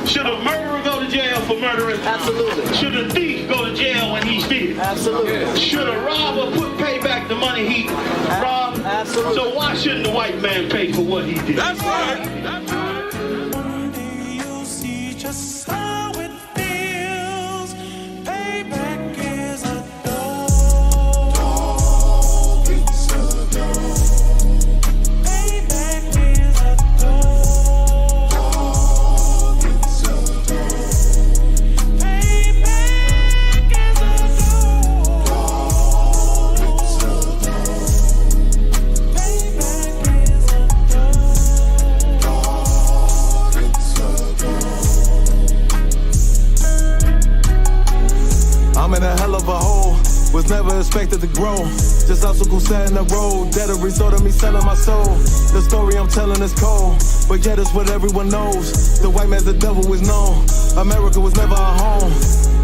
Should a murderer go to jail for murdering? Absolutely. Should a thief go to jail when he steals? Absolutely. Should a robber pay back the money he robbed? Absolutely. So why shouldn't the white man pay for what he did? That's right. That's right. One day you'll see just how it feels. Payback is a dog. Dog eats a dog. Payback is a dog. Dog eats a dog. Payback is a dog. Dog eats a dog. Payback is a I'm in a hell of a hole, was never expected to grow. Just obstacles set in the road, that a result of me selling my soul. The story I'm telling is cold, but yet it's what everyone knows. The white man's the devil is known. America was never our home,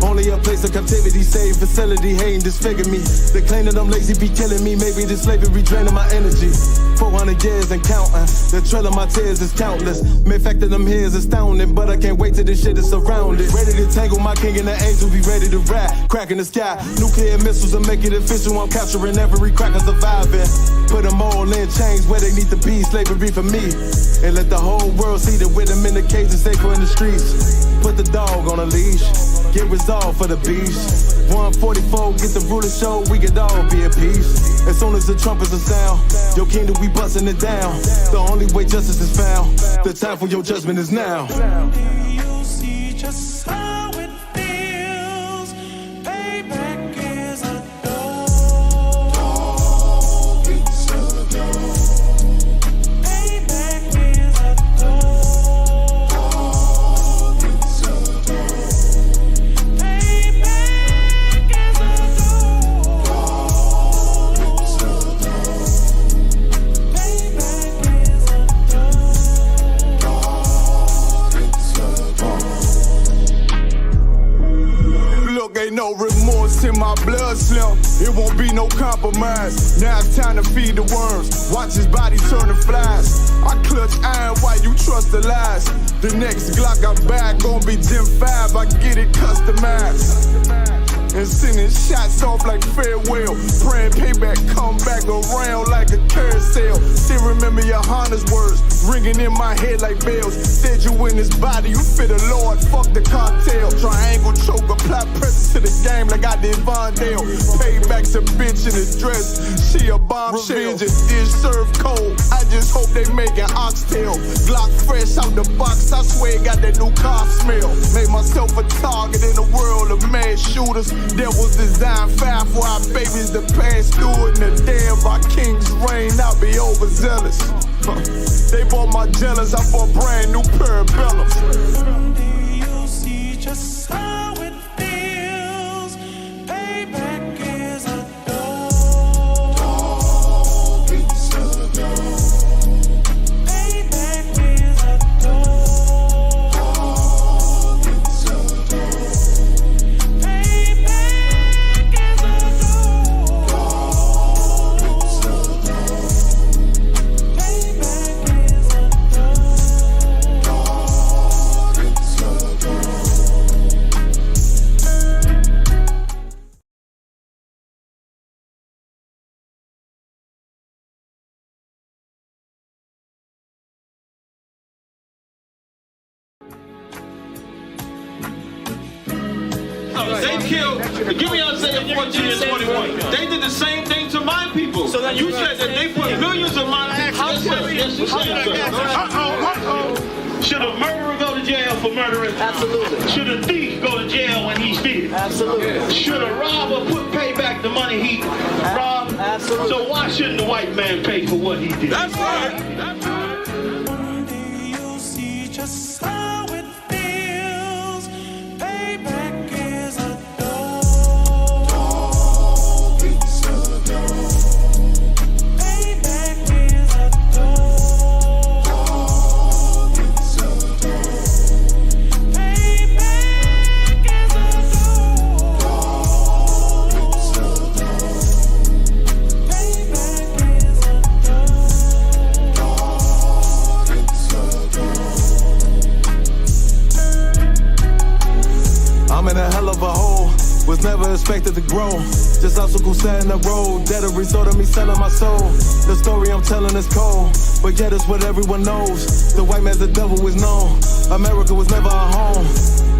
only a place of captivity, safe facility, hating disfigure me. They claim that I'm lazy, be killing me. Maybe this slavery draining my energy. 400 years and counting, the trail of my tears is countless. Main fact that I'm here is astounding, but I can't wait till this shit is surrounded. Ready to tangle my king and the angel, be ready to rap. Crack in the sky, nuclear missiles and make it official. I'm capturing every cracker surviving. Put them all in chains where they need to be, slavery for me. And let the whole world see that with them in the cage and safer in the streets. Put the dog on a leash, get resolved for the beast. 144, get the ruler show, we could all be at peace. As soon as the trumpets are sound, your kingdom we busting it down. The only way justice is found, the time for your judgment is now. One day you'll see just how it feels. Payback is a dog. Dog eats a dog. Payback is a dog. Dog eats a dog. Payback is a dog. Dog eats a dog. Payback is a dog. Dog eats a dog. Look, ain't no remorse in my blood slim. It won't be no compromise. Now it's time to feed the worms. Watch his body turn to flies. I clutch iron while you trust the lies. The next Glock I buy gon' be Gen 5. I get it customized. And sending shots off like farewell. Praying payback come back around like a carousel. Still remember your Honda's words ringing in my head like bells. Said you in his body, you fit the Lord, fuck the cartel. Triangle choke, apply pressure to the game like I did Vondale. Payback's a bitch in a dress, she a bombshell. Revenge is served cold, I just hope they making oxtail. Glock fresh out the box, I swear it got that new car smell. Made myself a target in a world of mad shooters. That was designed fire for our babies to pass through it. And the day of our king's reign, I'll be overzealous. They bought my jealous, I bought brand new parabellums. One day you'll see just how it feels. Payback is a dog. Dog eats a dog. Payback is a dog. Dog eats a dog. Payback is a dog. Dog eats a dog. Payback is a dog. Dog eats a dog. They killed, give me Isaiah 14 and 21. They did the same thing to my people. So you said that they put millions of my people. Yes, you said, sir. Should a murderer go to jail for murdering? Absolutely. Should a thief go to jail when he steals? Absolutely. Should a robber pay back the money he robbed? Absolutely. So why shouldn't the white man pay for what he did? That's right. That's right. One day you'll see just how it feels. Payback is a dog. Dog eats a dog. Payback is a dog. Dog eats a dog. Payback is a dog. Dog eats a dog. Payback is a dog. Dog eats a dog. in a hell of a hole. Was never expected to grow. Just obstacle sat in the road. That a result of me selling my soul. The story I'm telling is cold, but yet it's what everyone knows. The white man's the devil is known. America was never a home.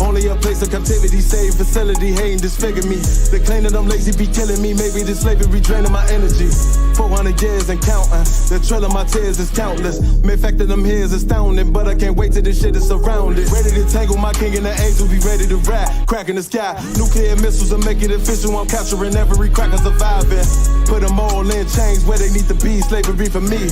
Only a place of captivity, save facility, hating disfigure me. They claim that I'm lazy, be killing me. Maybe this slavery draining my energy. 400 years and counting. The trail of my tears is countless. Main fact that I'm here is astounding, but I can't wait till this shit is surrounded. Ready to tangle my king and the angels, be ready to rap. Crack in the sky, nuclear missiles will make it official. I'm capturing every cracker surviving. Put them all in chains where they need to be. Slavery for me.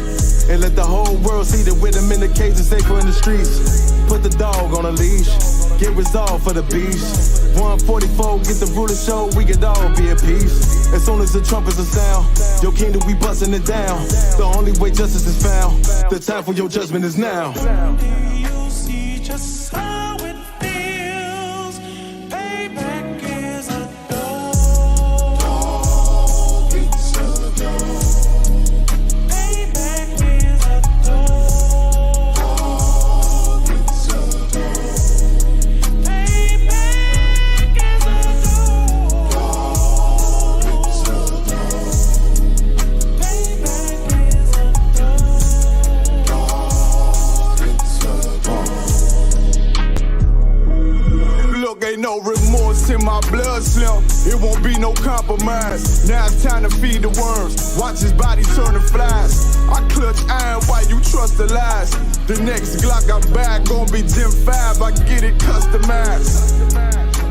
And let the whole world see that with them in the cages, safer in the streets. Put the dog on a leash. Get resolved for the beast. 144, get the ruler show, we could all be at peace. As soon as the trumpets are sound, your kingdom, we busting it down. The only way justice is found, the time for your judgment is now. You'll see just how it feels. Payback is a dog. It's a dog. Payback is a dog. It's a dog. Payback is a dog. It's a dog. Payback is a Look, ain't no remorse in my blood slim. It won't be no compromise. Now it's time to feed the worms. Watch his body turn to flies. I clutch iron while you trust the lies. The next Glock I buy gon' be Gen 5. I get it customized.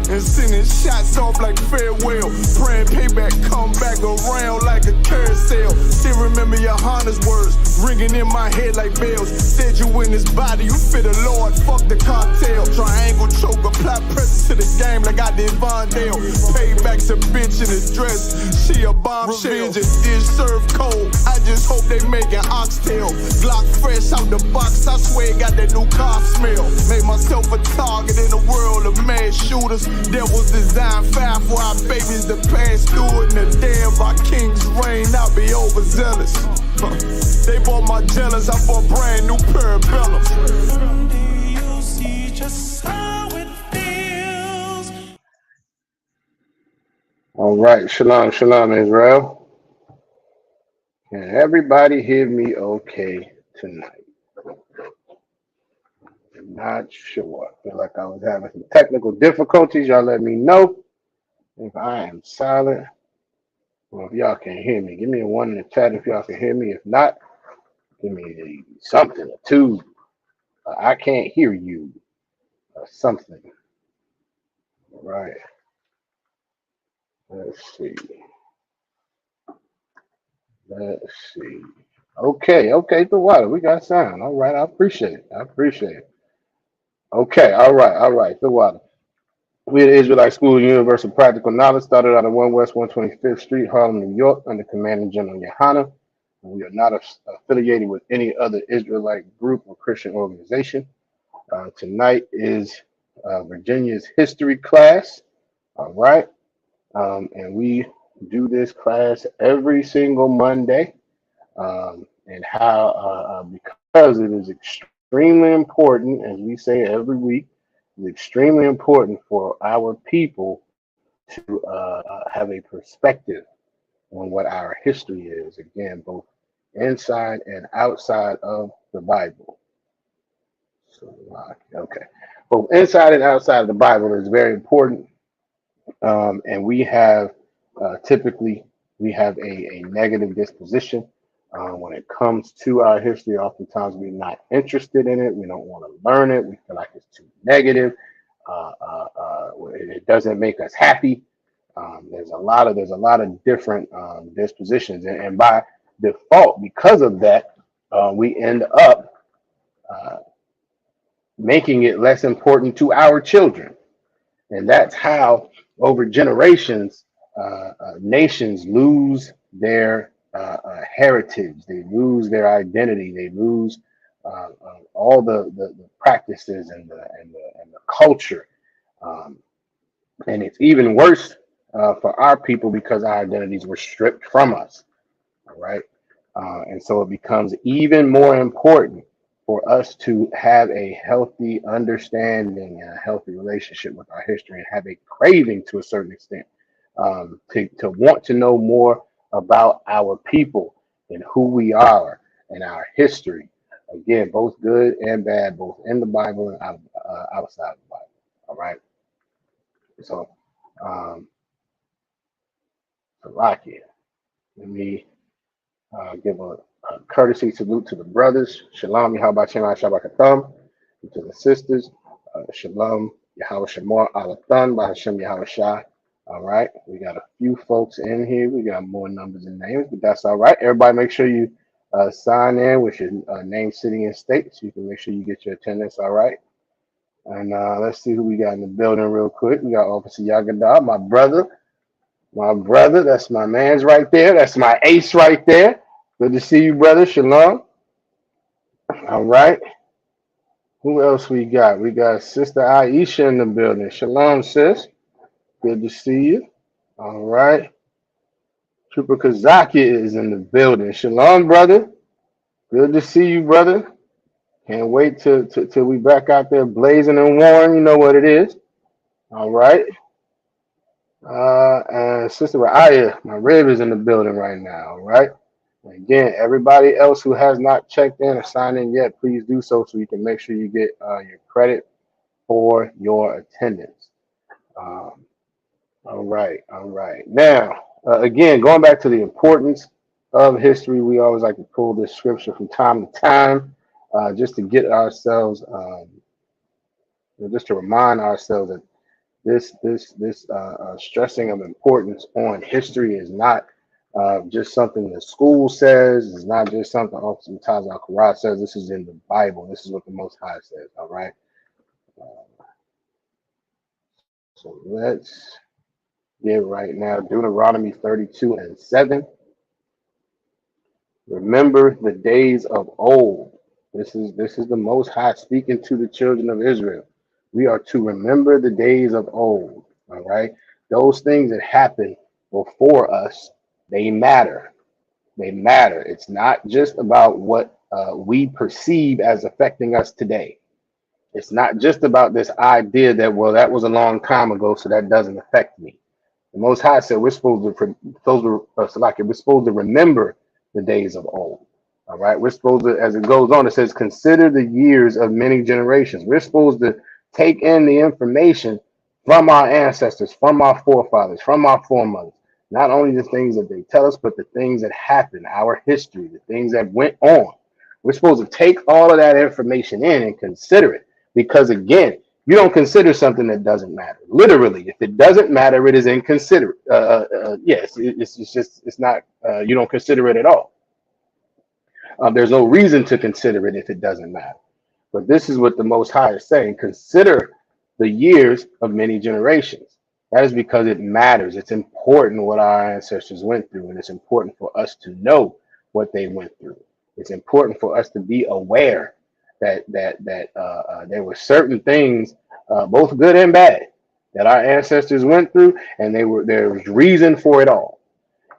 And sending shots off like farewell. Praying payback come back around like a carousel. Still remember your Honda's words ringing in my head like bells. Said you in this body, you fit a Lord, fuck the cocktail. Triangle choke, apply pressure to the game like I did Vondale. Payback's a bitch in a dress, she a bombshell. Revenge is dish served cold, I just hope they making oxtail. Glock fresh out the box, I swear it got that new car smell. Made myself a target in a world of mad shooters. Devils design fire for our babies to pass through it. And the day of our king's reign, I'll be overzealous. They bought my jealous, I bought brand new parabellums. someday you'll see just how it feels. All right, shalom, shalom, Israel. Can everybody hear me okay tonight? I'm not sure. I feel like I was having some technical difficulties. Y'all let me know if I am silent or if y'all can hear me. Give me a 1 in the chat if y'all can hear me. If not, give me something, a 2. I can't hear you or something. All right. Let's see. Okay, the water. We got sound. All right, I appreciate it. Okay, all right, the water. We at Israelite School of Universal Practical Knowledge started out at 1 West 125th Street, Harlem, New York, under Commanding General Yohana. We are not affiliated with any other Israelite group or Christian organization. Tonight is Virginia's history class. All right. And we do this class every single Monday. And how, because it is extremely important, as we say every week, it's extremely important for our people to have a perspective on what our history is, again, both inside and outside of the Bible. So, okay. Both inside and outside of the Bible is very important. And we have typically a negative disposition when it comes to our history. Oftentimes we're not interested in it. We don't want to learn it. We feel like it's too negative. It doesn't make us happy. There's a lot of different dispositions, and by default, because of that, we end up making it less important to our children. And that's how, over generations, nations lose their heritage. They lose their identity. They lose all the practices and the culture. And it's even worse for our people because our identities were stripped from us. All right. And so it becomes even more important for us to have a healthy understanding and a healthy relationship with our history and have a craving to a certain extent, to want to know more about our people and who we are and our history. Again, both good and bad, both in the Bible and outside the Bible. All right. So, Salakia, let me give a courtesy salute to the brothers. Shalom, Yahweh Shem Shabakatham. And to the sisters, Shalom, Yahweh Shemor Alathan, Bahashem Yahweh Shah. All right, we got a few folks in here. We got more numbers and names, but that's all right. Everybody, make sure you sign in with your name, city, and state so you can make sure you get your attendance. All right. And let's see who we got in the building real quick. We got Officer Yagadah, my brother. My brother, that's my man's right there. That's my ace right there. Good to see you, brother. Shalom. All right. Who else we got? We got Sister Aisha in the building. Shalom, sis. Good to see you. All right. Trooper Kazaki is in the building. Shalom, brother. Good to see you, brother. Can't wait till we back out there blazing and warm. You know what it is. All right. And Sister Raya, my rib is in the building right now. All right. Again, everybody else who has not checked in or signed in yet, please do so you can make sure you get your credit for your attendance. All right. Now, again, going back to the importance of history, we always like to pull this scripture from time to time, just to get ourselves, just to remind ourselves that this stressing of importance on history is not just something the school says. It's not just something Officer Mutaz al-Quran says. This is in the Bible. This is what the Most High says. All right. So let's get right now. Deuteronomy 32:7. Remember the days of old. This is the Most High speaking to the children of Israel. We are to remember the days of old. All right. Those things that happened before us, they matter. They matter. It's not just about what we perceive as affecting us today. It's not just about this idea that, well, that was a long time ago, so that doesn't affect me. The Most High said we're supposed to remember the days of old. All right. We're supposed to, as it goes on, it says, consider the years of many generations. We're supposed to take in the information from our ancestors, from our forefathers, from our foremothers. Not only the things that they tell us, but the things that happened, our history, the things that went on. We're supposed to take all of that information in and consider it. Because again, you don't consider something that doesn't matter. Literally, if it doesn't matter, it is inconsiderate. Yes, it's not, you don't consider it at all. There's no reason to consider it if it doesn't matter. But this is what the Most High is saying. Consider the years of many generations. That is because it matters. It's important what our ancestors went through, and it's important for us to know what they went through. It's important for us to be aware that there were certain things, both good and bad, that our ancestors went through, and there was reason for it all.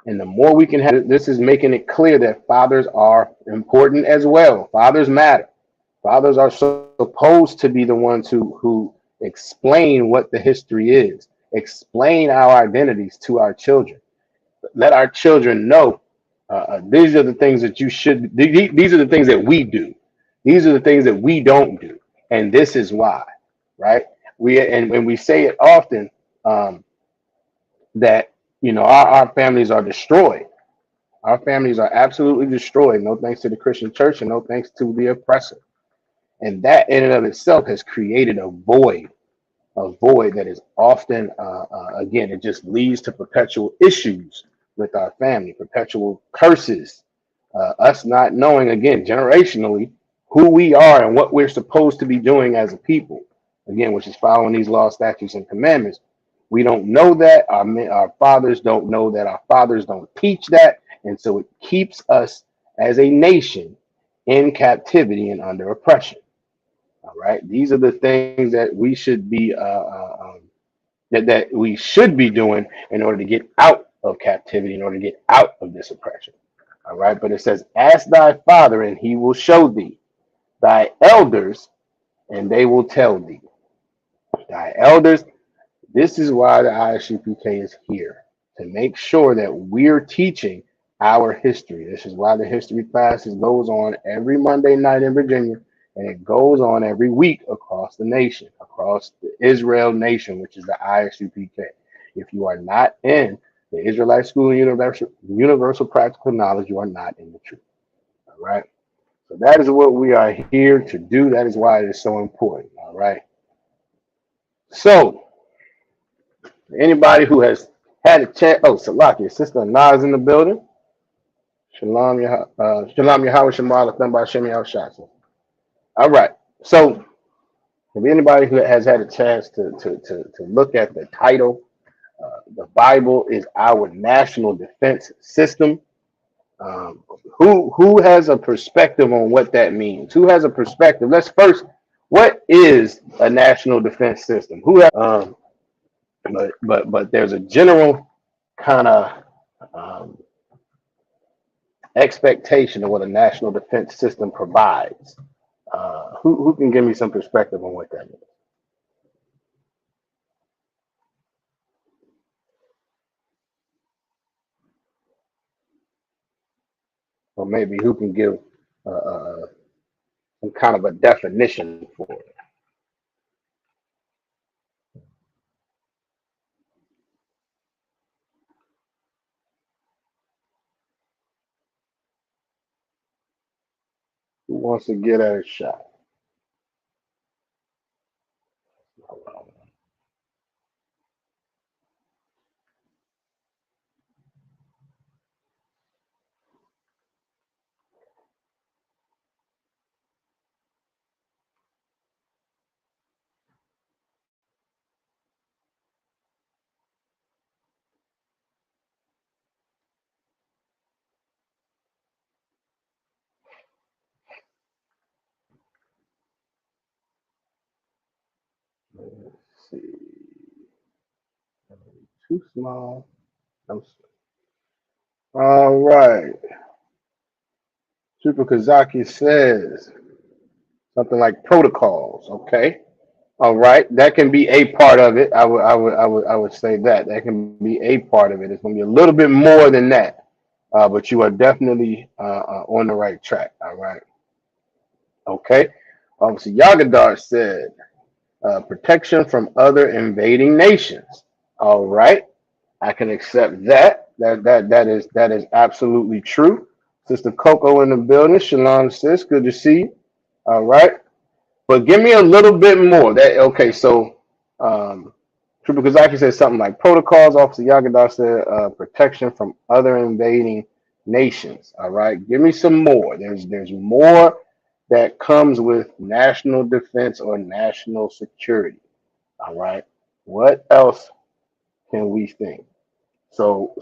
And the more we can have, this is making it clear that fathers are important as well. Fathers matter. Fathers are supposed to be the ones who explain what the history is, explain our identities to our children. Let our children know these are the things that you should, these are the things that we do. These are the things that we don't do. And this is why, right? And we say it often, that, you know, our families are destroyed. Our families are absolutely destroyed. No thanks to the Christian church and no thanks to the oppressor. And that in and of itself has created a void that is often, again, it just leads to perpetual issues with our family, perpetual curses, us not knowing, again, generationally, who we are and what we're supposed to be doing as a people, again, which is following these laws, statutes, and commandments. We don't know that. Our fathers don't know that. Our fathers don't teach that. And so it keeps us as a nation in captivity and under oppression. All right. These are the things that we should be that we should be doing in order to get out of captivity, in order to get out of this oppression. All right. But it says, ask thy father, and he will show thee. thy elders, and they will tell thee. Thy elders, this is why the ISUPK is here, to make sure that we're teaching our history. This is why the history classes goes on every Monday night in Virginia, and it goes on every week across the nation, across the Israel nation, which is the ISUPK. If you are not in the Israelite School of Universal Practical Knowledge, you are not in the truth. All right. So that is what we are here to do. That is why it is so important. All right. So anybody who has had a chance, oh, Salaki, Sister Nas in the building. Shalom Yahweh Shemar Lathan B'Hashem Yahushua. All right. So if anybody who has had a chance to look at the title, the Bible is our national defense system. Who has a perspective on what that means? Who has a perspective? Let's first, what is a national defense system? Who has, but there's a general kind of um, expectation of what a national defense system provides. Who can give me some perspective on what that means? Or maybe who can give some kind of a definition for it? Who wants to get at a shot? Let's see. Too small. All right. Super Kazaki says something like protocols. Okay. All right. That can be a part of it. I would say that can be a part of it. It's going to be a little bit more than that. But you are definitely on the right track. All right. Okay. Obviously, Yagadar said protection from other invading nations. All right. I can accept that. That is absolutely true. Sister Coco in the building. Shalom, sis. Good to see you. All right. But give me a little bit more. That okay? So, Trooper Kazaki said something like protocols. Officer Yagadar said protection from other invading nations. All right. Give me some more. There's more that comes with national defense or national security. All right. What else can we think? So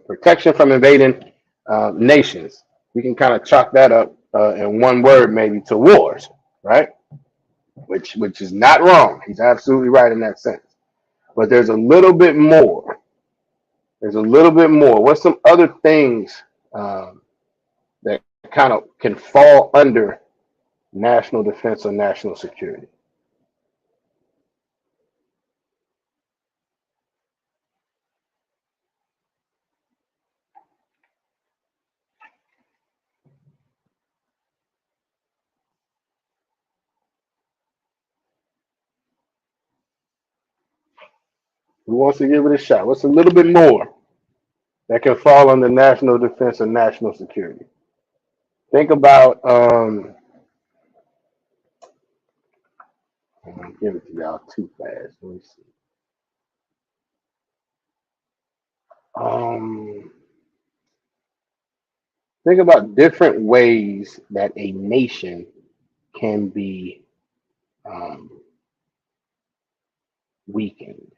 protection from invading nations. We can kind of chalk that up in one word, maybe to wars, right? Which is not wrong. He's absolutely right in that sense. But there's a little bit more. There's a little bit more. What's some other things that kind of can fall under national defense or national security? Who wants to give it a shot? What's a little bit more that can fall under national defense or national security? Think about I'm gonna give it to y'all too fast. Let me see. Um, think about different ways that a nation can be um, weakened.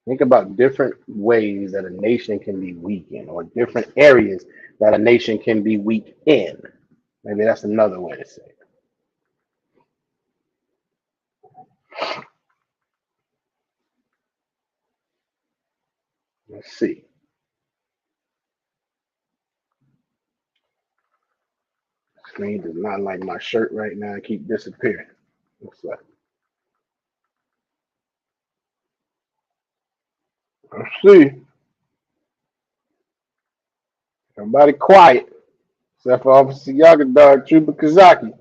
Think about different ways that a nation can be weakened, or different areas that a nation can be weak in. Maybe that's another way to say it. Let's see. Screen does not like my shirt right now. I keep disappearing. Looks like. Let's see. Everybody quiet. Except for Officer Yagadar, Trooper Kazaki.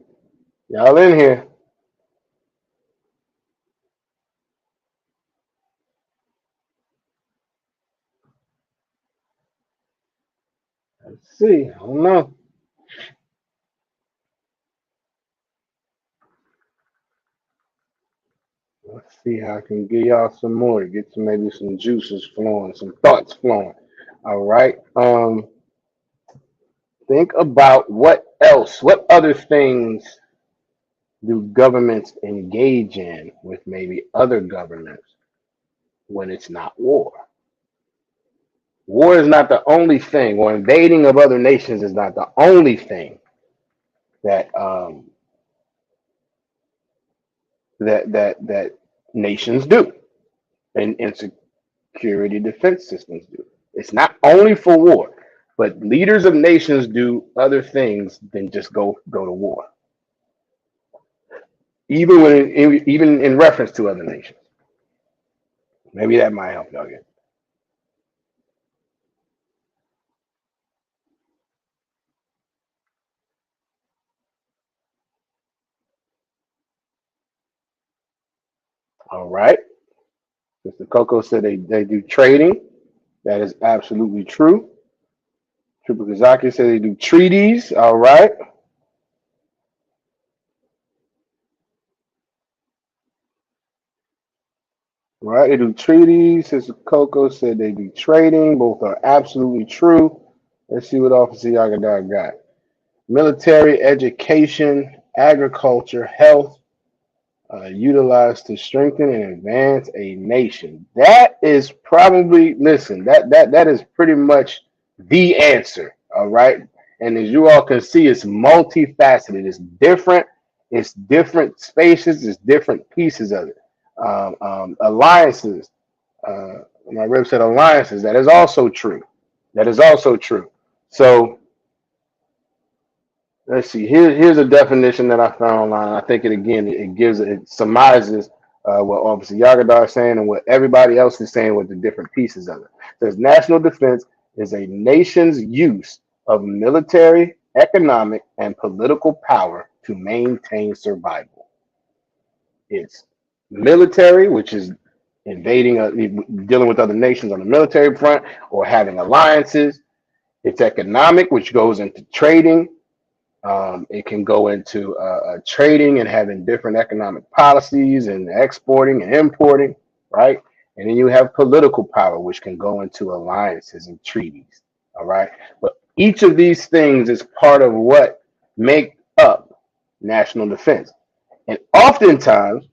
Y'all in here. Let's see. I don't know. Let's see how I can get y'all some more. Get some maybe some juices flowing, some thoughts flowing. All right. Think about what else, what other things do governments engage in with maybe other governments when it's not war? War is not the only thing, or invading of other nations is not the only thing that that nations do, and security defense systems do. It's not only for war, but leaders of nations do other things than just go to war, even in reference to other nations. Maybe that might help y'all get. All right. Mr. Coco said they do trading. That is absolutely true. Triple Kazaki said they do treaties. All right. All right. They do treaties. Mr. Coco said they do trading. Both are absolutely true. Let's see what Officer Yagadar got. Military, education, agriculture, health, utilized to strengthen and advance a nation. That is probably, listen, that is pretty much the answer. All right. And as you all can see, it's multifaceted. It's different spaces, it's different pieces of it. Alliances. My rep said alliances. That is also true. That is also true. So let's see. Here's a definition that I found online. I think it surmises what Officer Yagadar is saying and what everybody else is saying with the different pieces of it. It says national defense is a nation's use of military, economic, and political power to maintain survival. It's military, which is invading, dealing with other nations on the military front, or having alliances. It's economic, which goes into trading. It can go into trading and having different economic policies and exporting and importing, right? And then you have political power, which can go into alliances and treaties, all right? But each of these things is part of what make up national defense. And oftentimes,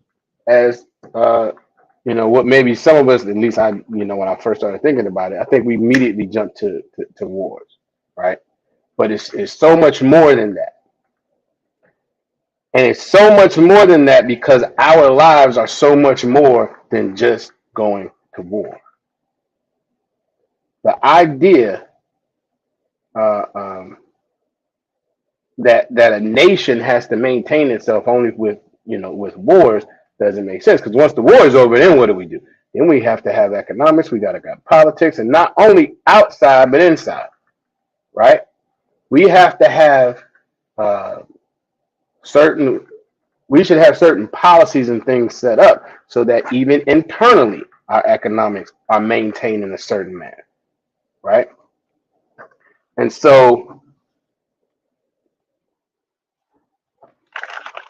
as what maybe some of us, at least I, when I first started thinking about it, I think we immediately jumped to wars, right? But it's so much more than that. And it's so much more than that because our lives are so much more than just going to war. The idea that a nation has to maintain itself only with wars doesn't make sense, because once the war is over, then what do? Then we have to have economics. We got politics, and not only outside but inside, right? We have to have certain. We should have certain policies and things set up so that even internally our economics are maintained in a certain manner, right? And so,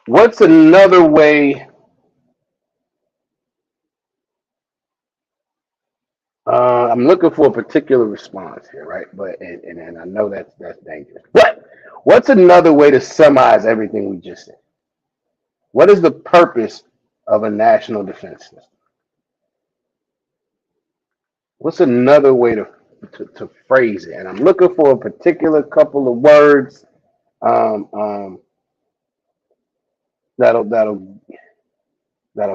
what's another way? I'm looking for a particular response here, right? But and I know that's dangerous. But what's another way to summarize everything we just said? What is the purpose of a national defense system? What's another way to phrase it? And I'm looking for a particular couple of words that'll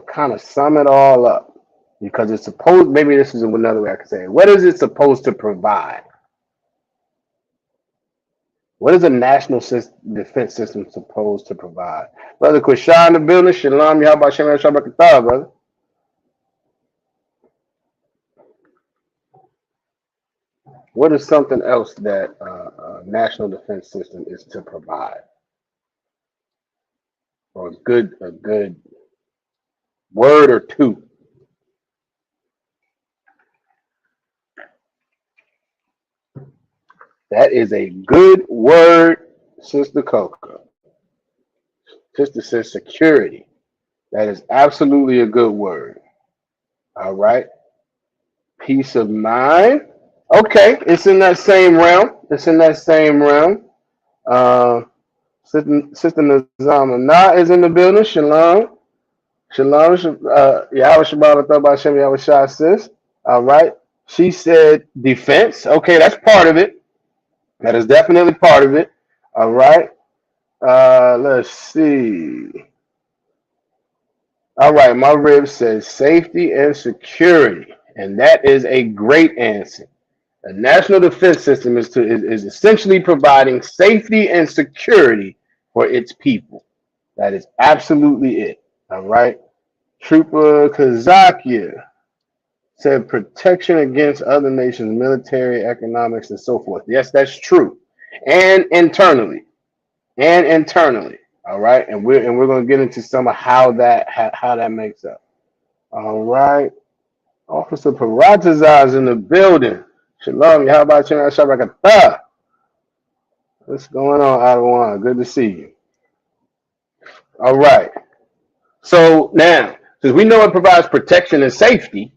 kind of sum it all up. Because it's supposed, maybe this is another way I could say it. What is it supposed to provide? What is a national defense system supposed to provide? Brother Krishan in the building. Shalom. How about Shem Shabbat, brother? What is something else that a national defense system is to provide, or a good word or two? That is a good word, Sister Coca. Sister says security. That is absolutely a good word. All right. Peace of mind. Okay, it's in that same realm. It's in that same realm. Uh, Sister Nazama Na is in the building. Shalom. Shalom. Yahweh Shabbat Atah Shem Yahweh Shah sis. All right. She said defense. Okay, that's part of it. That is definitely part of it. All right. Let's see. All right, my rib says safety and security, and that is a great answer. A national defense system is essentially providing safety and security for its people. That is absolutely it. All right. Trooper Kazakia said protection against other nations' military, economics, and so forth. Yes, that's true. And internally. And internally. All right. And we're gonna get into some of how that makes up. All right. Officer Paratazar is in the building. Shalom, how about you? Shabakatah. What's going on, Adawan? Good to see you. All right. So now, since we know it provides protection and safety,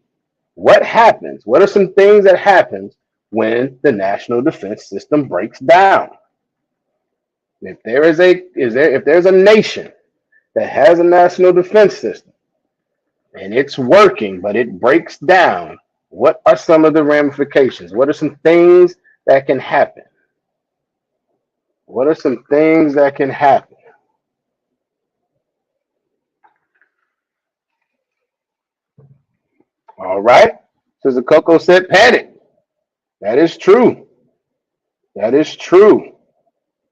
what happens? What are some things that happens when the national defense system breaks down? If there's a nation that has a national defense system and it's working, but it breaks down, what are some of the ramifications? What are some things that can happen? What are some things that can happen? All right. Sister Coco said panic. That is true. That is true.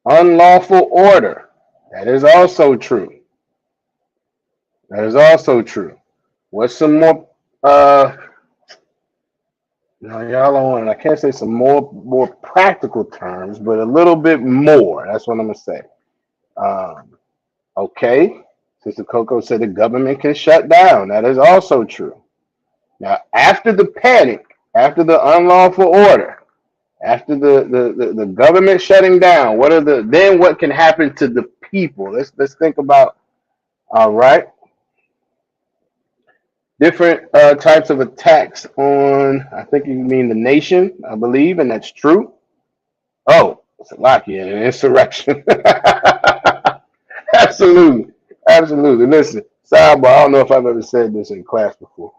Unlawful order. That is also true. That is also true. What's some more no, y'all don't want it. I can't say some more practical terms, but a little bit more. That's what I'm gonna say. Okay. Sister Coco said the government can shut down. That is also true. Now, after the panic, after the unlawful order, after the government shutting down, what can happen to the people? Let's think about, all right, different types of attacks on, I think you mean the nation, I believe, and that's true. Oh, Slovakia, an insurrection. Absolutely. Absolutely. Listen, sidebar, I don't know if I've ever said this in class before,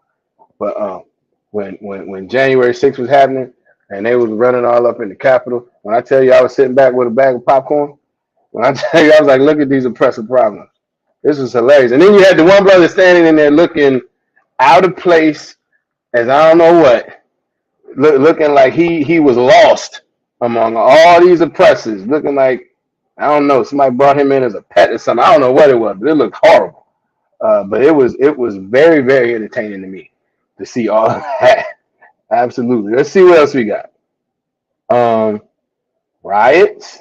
but when January 6th was happening and they was running all up in the Capitol, when I tell you I was sitting back with a bag of popcorn, when I tell you I was like, look at these oppressive problems. This was hilarious. And then you had the one brother standing in there looking out of place as I don't know what, looking like he was lost among all these oppressors, looking like, I don't know, somebody brought him in as a pet or something. I don't know what it was, but it looked horrible. But it was very, very entertaining to me to see all of that. Absolutely. Let's see what else we got. Riots,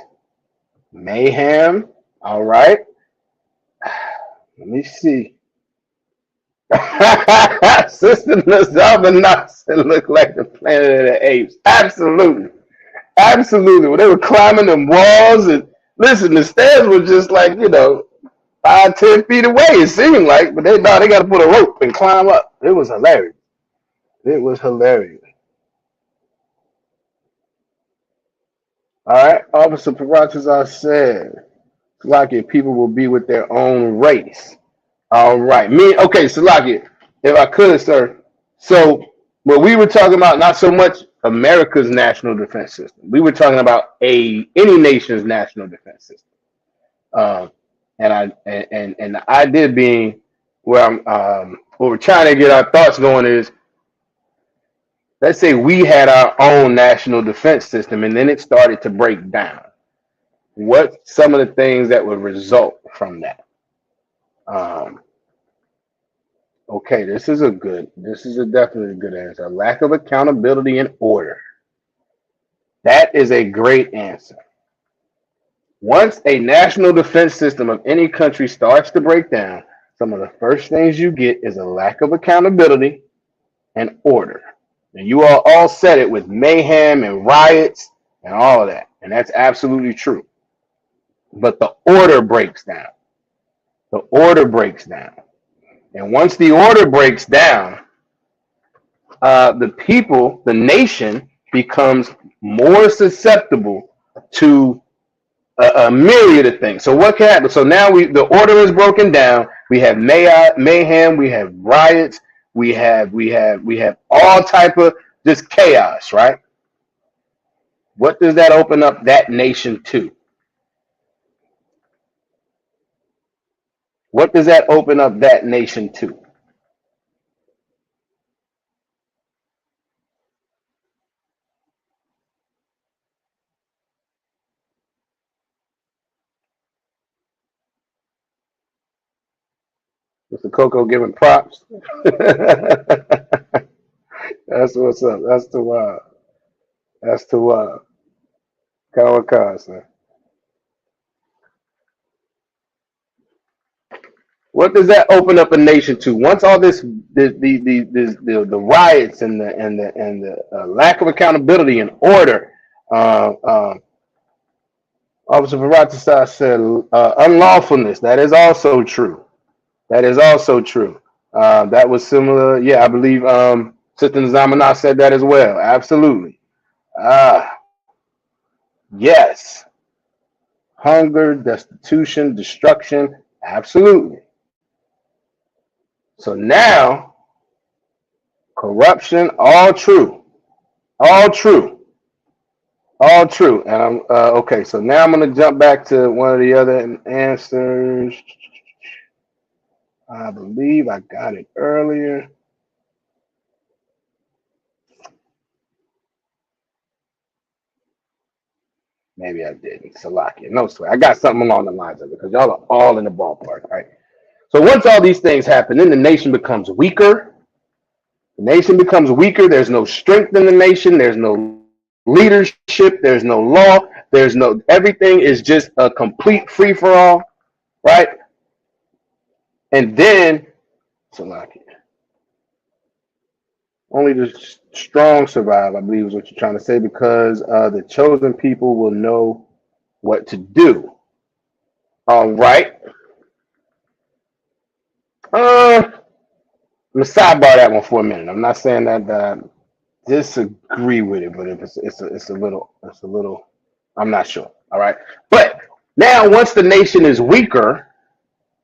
mayhem. All right. Let me see. Sister Nazama Nasser looked like the Planet of the Apes. Absolutely. Absolutely. When they were climbing them walls, and listen, the stairs were just like, 5-10 feet away, it seemed like, but they got to put a rope and climb up. It was hilarious. It was hilarious. All right. Officer Paratazar said, Salakia, people will be with their own race. All right. Okay, Salakia, if I could, sir. So, what we were talking about, not so much America's national defense system. We were talking about any nation's national defense system. And the idea being where what we're trying to get our thoughts going is, let's say we had our own national defense system and then it started to break down. what some of the things that would result from that. Um, okay, this is a definitely good answer. Lack of accountability and order. That is a great answer. Once a national defense system of any country starts to break down, some of the first things you get is a lack of accountability and order. And you all said it with mayhem and riots and all of that. And that's absolutely true. But the order breaks down. The order breaks down. And once the order breaks down, the people, the nation becomes more susceptible to a myriad of things. So what can happen? So now the order is broken down. We have mayhem. We have riots. We have all type of just chaos, right? What does that open up that nation to? What does that open up that nation to? Mr. Coco giving props. That's what's up. That's the wild. That's the wild. Kawakasa. What does that open up a nation to? Once all this, the riots and the lack of accountability and order, uh, uh, Officer Varatasa said unlawfulness. That is also true. That is also true. That was similar. Yeah, I believe Sister Zamana said that as well. Absolutely. Ah, yes. Hunger, destitution, destruction. Absolutely. So now, corruption, all true. All true. All true. And I'm okay. So now I'm going to jump back to one of the other answers. I believe I got it earlier. Maybe I didn't. Salakia. No swear. I got something along the lines of it because y'all are all in the ballpark, right? So once all these things happen, then the nation becomes weaker. The nation becomes weaker. There's no strength in the nation. There's no leadership. There's no law. There's no, everything is just a complete free for all, right? And then, Salakia. Only the strong survive, I believe is what you're trying to say, because the chosen people will know what to do. All right. I'm gonna sidebar that one for a minute. I'm not saying that I disagree with it, but it's a little. I'm not sure. All right. But now, once the nation is weaker,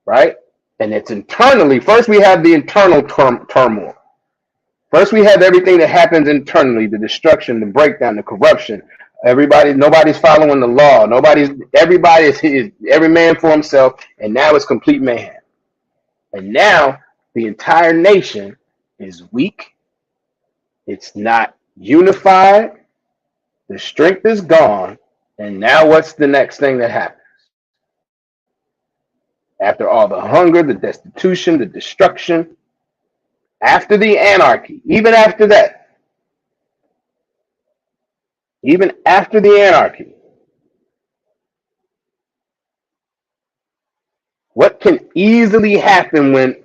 right, and it's internally, first we have the internal turmoil. First, we have everything that happens internally: the destruction, the breakdown, the corruption. Nobody's following the law. Everybody is every man for himself, and now it's complete mayhem. And now the entire nation is weak. It's not unified. The strength is gone. And now what's the next thing that happens? After all the hunger, the destitution, the destruction, after the anarchy, even after the anarchy, what can easily happen when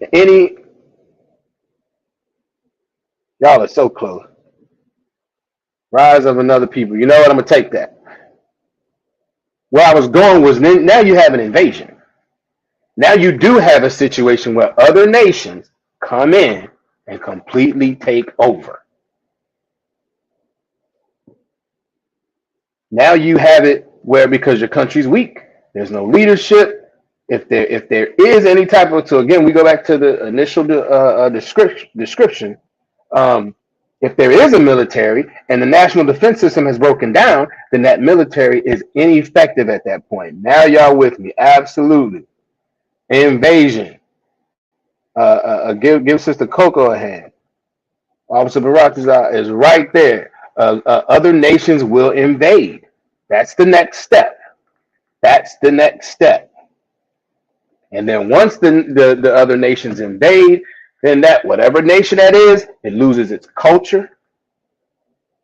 y'all are so close. Rise of another people. You know what? I'm going to take that. Where I was going was now you have an invasion. Now you do have a situation where other nations come in and completely take over. Now you have it where, because your country's weak, there's no leadership. If there is any type of, so again, we go back to the initial description. If there is a military and the national defense system has broken down, then that military is ineffective at that point. Now y'all with me? Absolutely. Invasion. Give Sister Coco a hand. Officer Barak is right there. Other nations will invade. That's the next step. That's the next step. And then once the other nations invade, then that whatever nation that is, it loses its culture.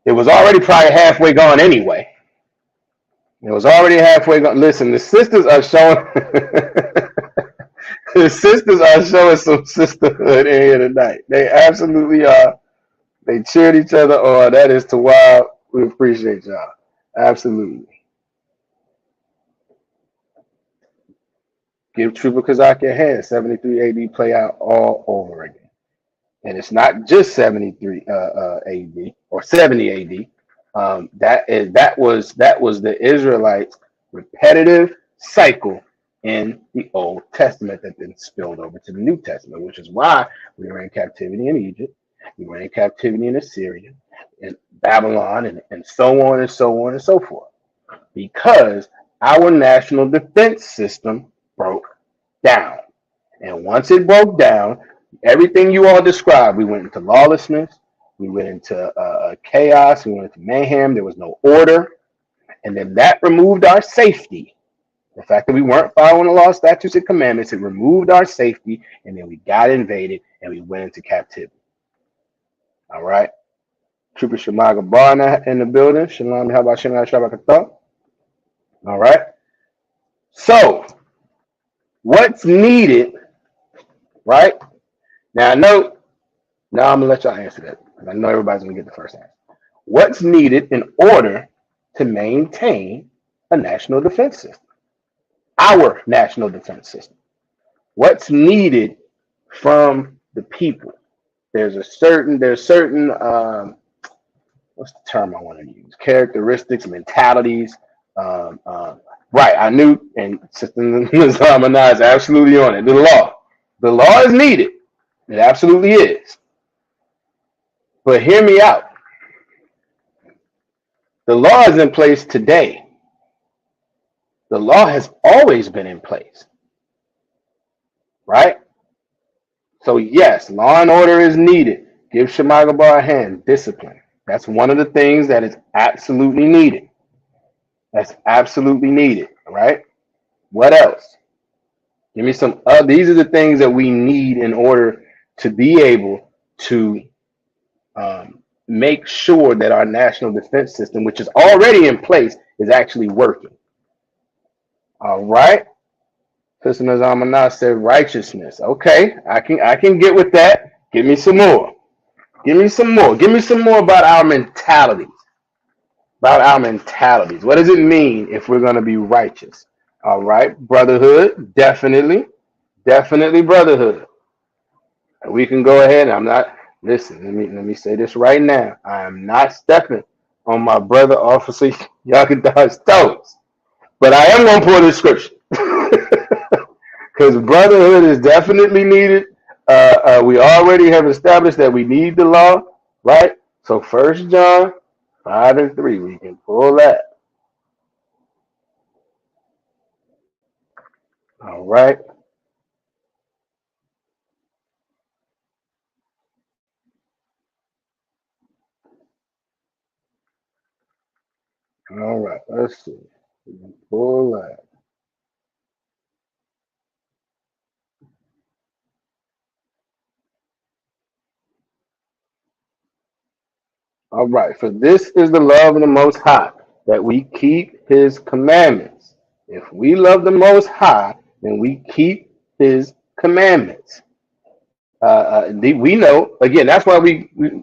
It was already probably halfway gone anyway. It was already halfway gone. Listen, the sisters are showing the sisters are showing some sisterhood in here tonight. They absolutely are. They cheered each other on. That is to wild. We appreciate y'all. Absolutely. Give Trooper Kazaki a hand. 73 AD play out all over again. And it's not just 73 AD or 70 AD. That was the Israelites' repetitive cycle in the Old Testament that then spilled over to the New Testament, which is why we were in captivity in Egypt, we were in captivity in Assyria, in Babylon, and so on and so on and so forth, because our national defense system broke down. And once it broke down, everything you all described, we went into lawlessness, we went into chaos, we went into mayhem, there was no order, and then that removed our safety. The fact that we weren't following the law, statutes, and commandments, it removed our safety, and then we got invaded and we went into captivity. All right. Trooper Shamaga Barna in the building. Shalom, how about Shalom Shabbat? All right. So, what's needed, right? Now I'm gonna let y'all answer that, because I know everybody's gonna get the first answer. What's needed in order to maintain a national defense system? Our national defense system. What's needed from the people? There's certain what's the term I want to use? Characteristics, mentalities. Right, I knew, and Sister Nizamana is absolutely on it. The law is needed. It absolutely is. But hear me out. The law is in place today. The law has always been in place. Right? So yes, law and order is needed. Give Shemagabar a hand. Discipline. That's one of the things that is absolutely needed. That's absolutely needed. Right? What else? Give me some. These are the things that we need in order to be able to make sure that our national defense system, which is already in place, is actually working. All right. Sister Nazamana said righteousness. Okay, I can get with that. Give me some more. Give me some more. Give me some more about our mentalities. About our mentalities. What does it mean if we're going to be righteous? All right, brotherhood, definitely brotherhood. And we can go ahead. I'm not. Listen, let me say this right now. I am not stepping on my brother Officer Yakadah's toes, but I am going to pull the scripture because brotherhood is definitely needed. We already have established that we need the law, right? So 1 John 5:3, we can pull that. All right. All right. Let's see. We can pull that. All right. For this is the love of the Most High, that we keep His commandments. If we love the Most High, then we keep His commandments. We know again. That's why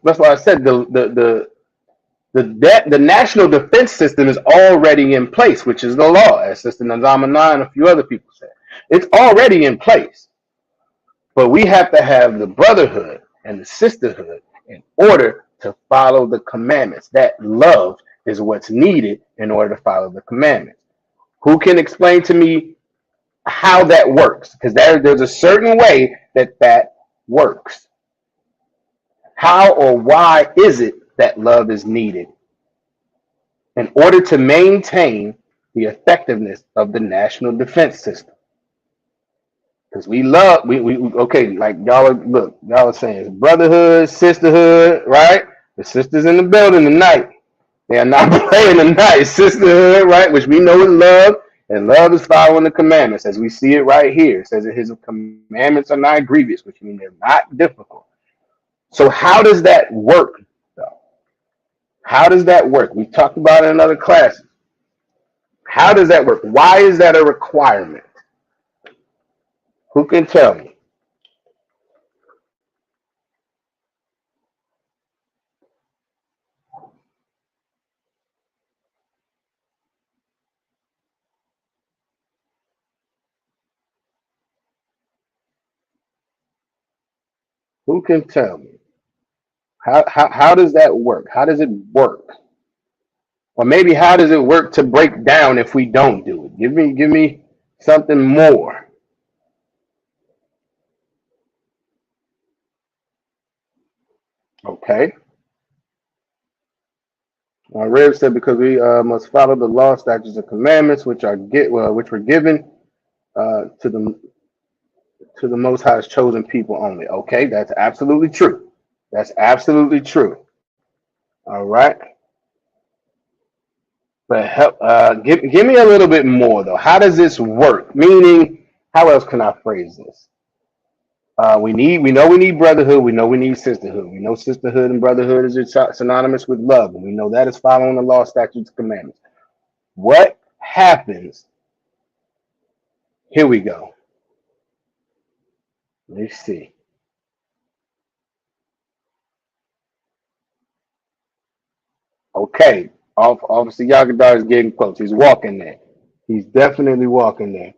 that's why I said the national defense system is already in place, which is the law, as Sister Nazamana and a few other people said. It's already in place, but we have to have the brotherhood and the sisterhood in order to follow the commandments. That love is what's needed in order to follow the commandments. Who can explain to me how that works? Because there's a certain way that works. How or why is it that love is needed in order to maintain the effectiveness of the national defense system? Because we okay, like y'all are saying it's brotherhood, sisterhood, right? The sisters in the building tonight. They are not playing tonight. Sisterhood, right? Which we know is love. And love is following the commandments, as we see it right here. It says that his commandments are not grievous, which means they're not difficult. So how does that work, though? How does that work? We talked about it in other classes. How does that work? Why is that a requirement? Who can tell me? Who can tell me? How does that work? How does it work? Or maybe how does it work to break down if we don't do it? Give me something more. Okay. Rev said because we must follow the law, statutes, and commandments which were given to the Most High's chosen people only. Okay, that's absolutely true. That's absolutely true. All right, but help. Give me a little bit more though. How does this work? Meaning, how else can I phrase this? We know we need brotherhood. We know we need sisterhood. We know sisterhood and brotherhood is synonymous with love, and we know that is following the law, statutes, and commandments. What happens? Here we go. Let's see. Okay, obviously Yagadar is getting close. He's walking there. He's definitely walking there.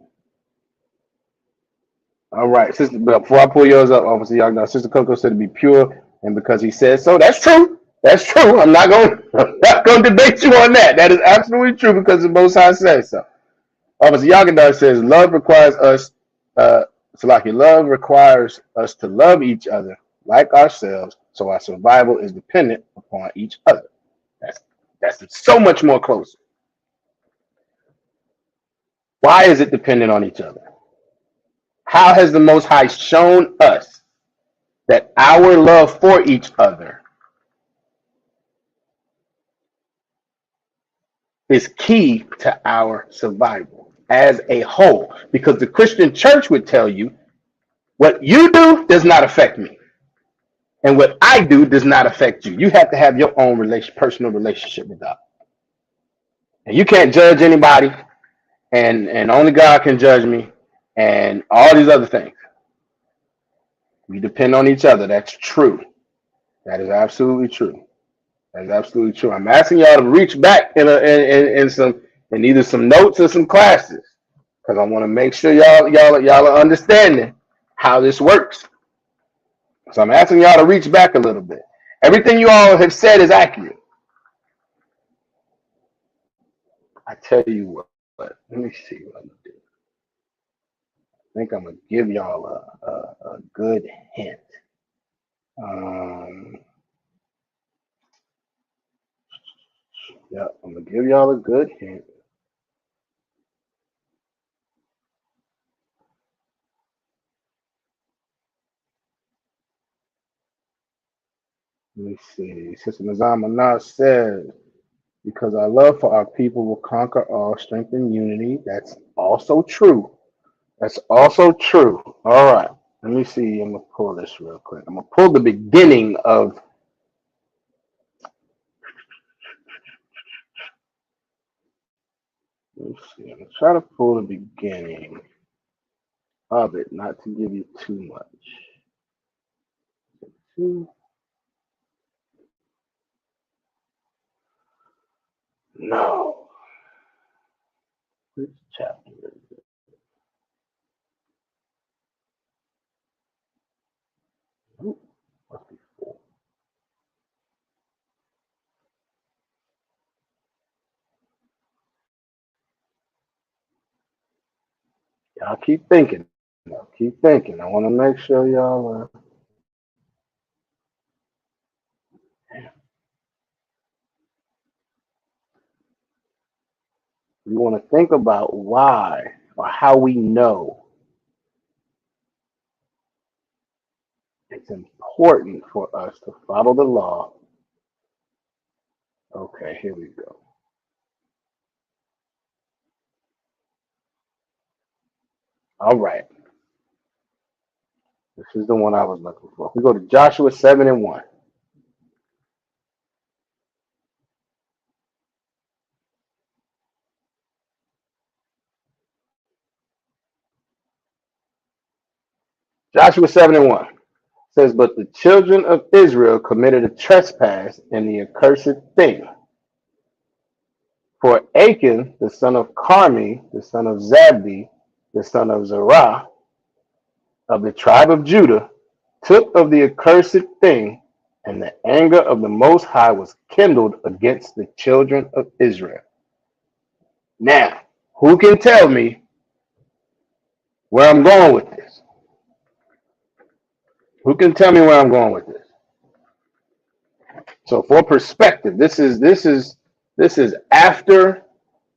All right, sister. But before I pull yours up, obviously Yagadar, Sister Coco said to be pure, and because he said so, that's true. That's true. I'm not going to debate you on that. That is absolutely true because the Most High says so. Obviously Yagadar says love requires us. Salaki, love requires us to love each other like ourselves, so our survival is dependent upon each other. That's so much more closer. Why is it dependent on each other? How has the Most High shown us that our love for each other is key to our survival as a whole? Because the Christian church would tell you what you do does not affect me, and what I do does not affect you. You have to have your own personal relationship with God, and you can't judge anybody, and only God can judge me, and all these other things. We depend on each other. That's true. That is absolutely true. That is absolutely true. I'm asking y'all to reach back in either some notes or some classes because I want to make sure y'all are understanding how this works. So I'm asking y'all to reach back a little bit. Everything you all have said is accurate. I tell you what. Let me see what I'm gonna do. I think I'm gonna give y'all a good hint. Yeah, I'm gonna give y'all a good hint. Let me see. Sister Nazama says, because our love for our people will conquer all, strengthen unity. That's also true. That's also true. All right. Let me see. I'm gonna pull this real quick. I'm gonna pull the beginning of. Let's see. I'm gonna try to pull the beginning of it, not to give you too much. No. Which chapter is it? Ooh, must be 4. Y'all keep thinking. Y'all keep thinking. I want to make sure y'all. We want to think about why or how we know it's important for us to follow the law. Okay, here we go. All right. This is the one I was looking for. We go to Joshua 7 and 1. Joshua 7 and 1 says, but the children of Israel committed a trespass in the accursed thing. For Achan, the son of Carmi, the son of Zabdi, the son of Zerah, of the tribe of Judah, took of the accursed thing, and the anger of the Most High was kindled against the children of Israel. Now, who can tell me where I'm going with this? Who can tell me where I'm going with this? So, for perspective, this is after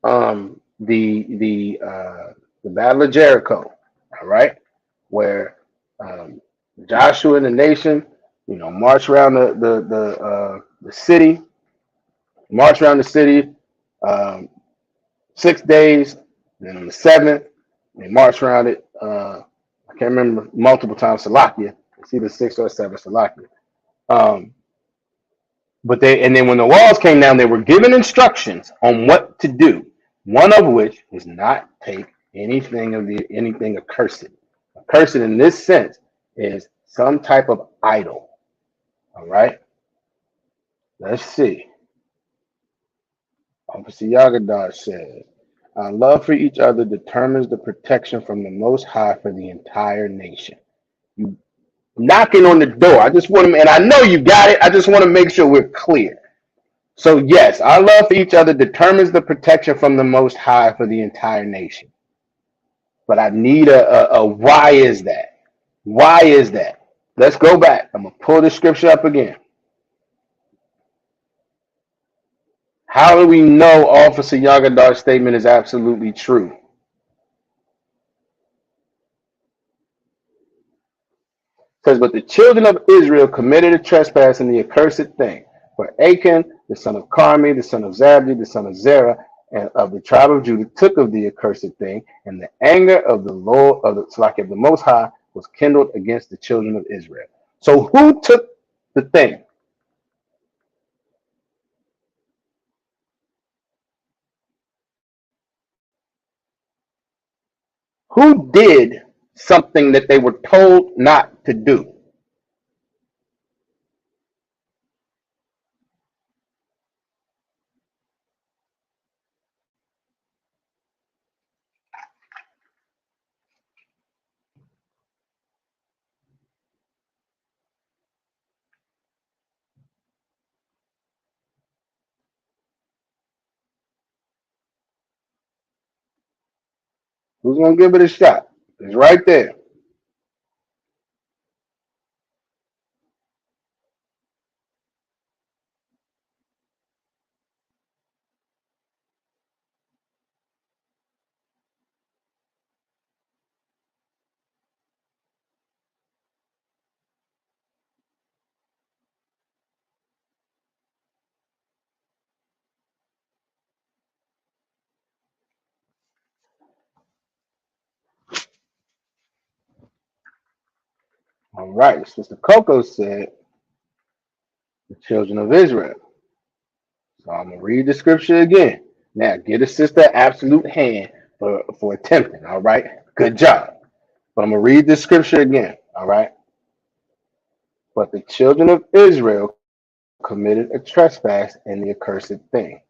the Battle of Jericho, all right, where Joshua and the nation, march around the city, march around the city 6 days, and then on the seventh they march around it. I can't remember multiple times. Salakia, it's either 6 or 7. Salakia. Um, and then when the walls came down, they were given instructions on what to do. One of which is not take anything accursed. Accursed in this sense is some type of idol. All right. Let's see. Officer Yagadar says, our love for each other determines the protection from the Most High for the entire nation. You knocking on the door. I just want to, and I know you got it. I just want to make sure we're clear. So yes, our love for each other determines the protection from the Most High for the entire nation. But I need a why is that? Why is that? Let's go back. I'm gonna pull the scripture up again. How do we know Officer Yagadar's statement is absolutely true? It says, but the children of Israel committed a trespass in the accursed thing. For Achan, the son of Carmi, the son of Zabdi, the son of Zerah, and of the tribe of Judah, took of the accursed thing, and the anger of the Lord of the Most High was kindled against the children of Israel. So who took the thing? Who did something that they were told not to do? Who's gonna give it a shot? It's right there. All right, Sister Coco said the children of Israel. So I'm gonna read the scripture again. Now get a sister absolute hand for attempting. All right, good job. But I'm gonna read the scripture again. All right. But the children of Israel committed a trespass in the accursed thing.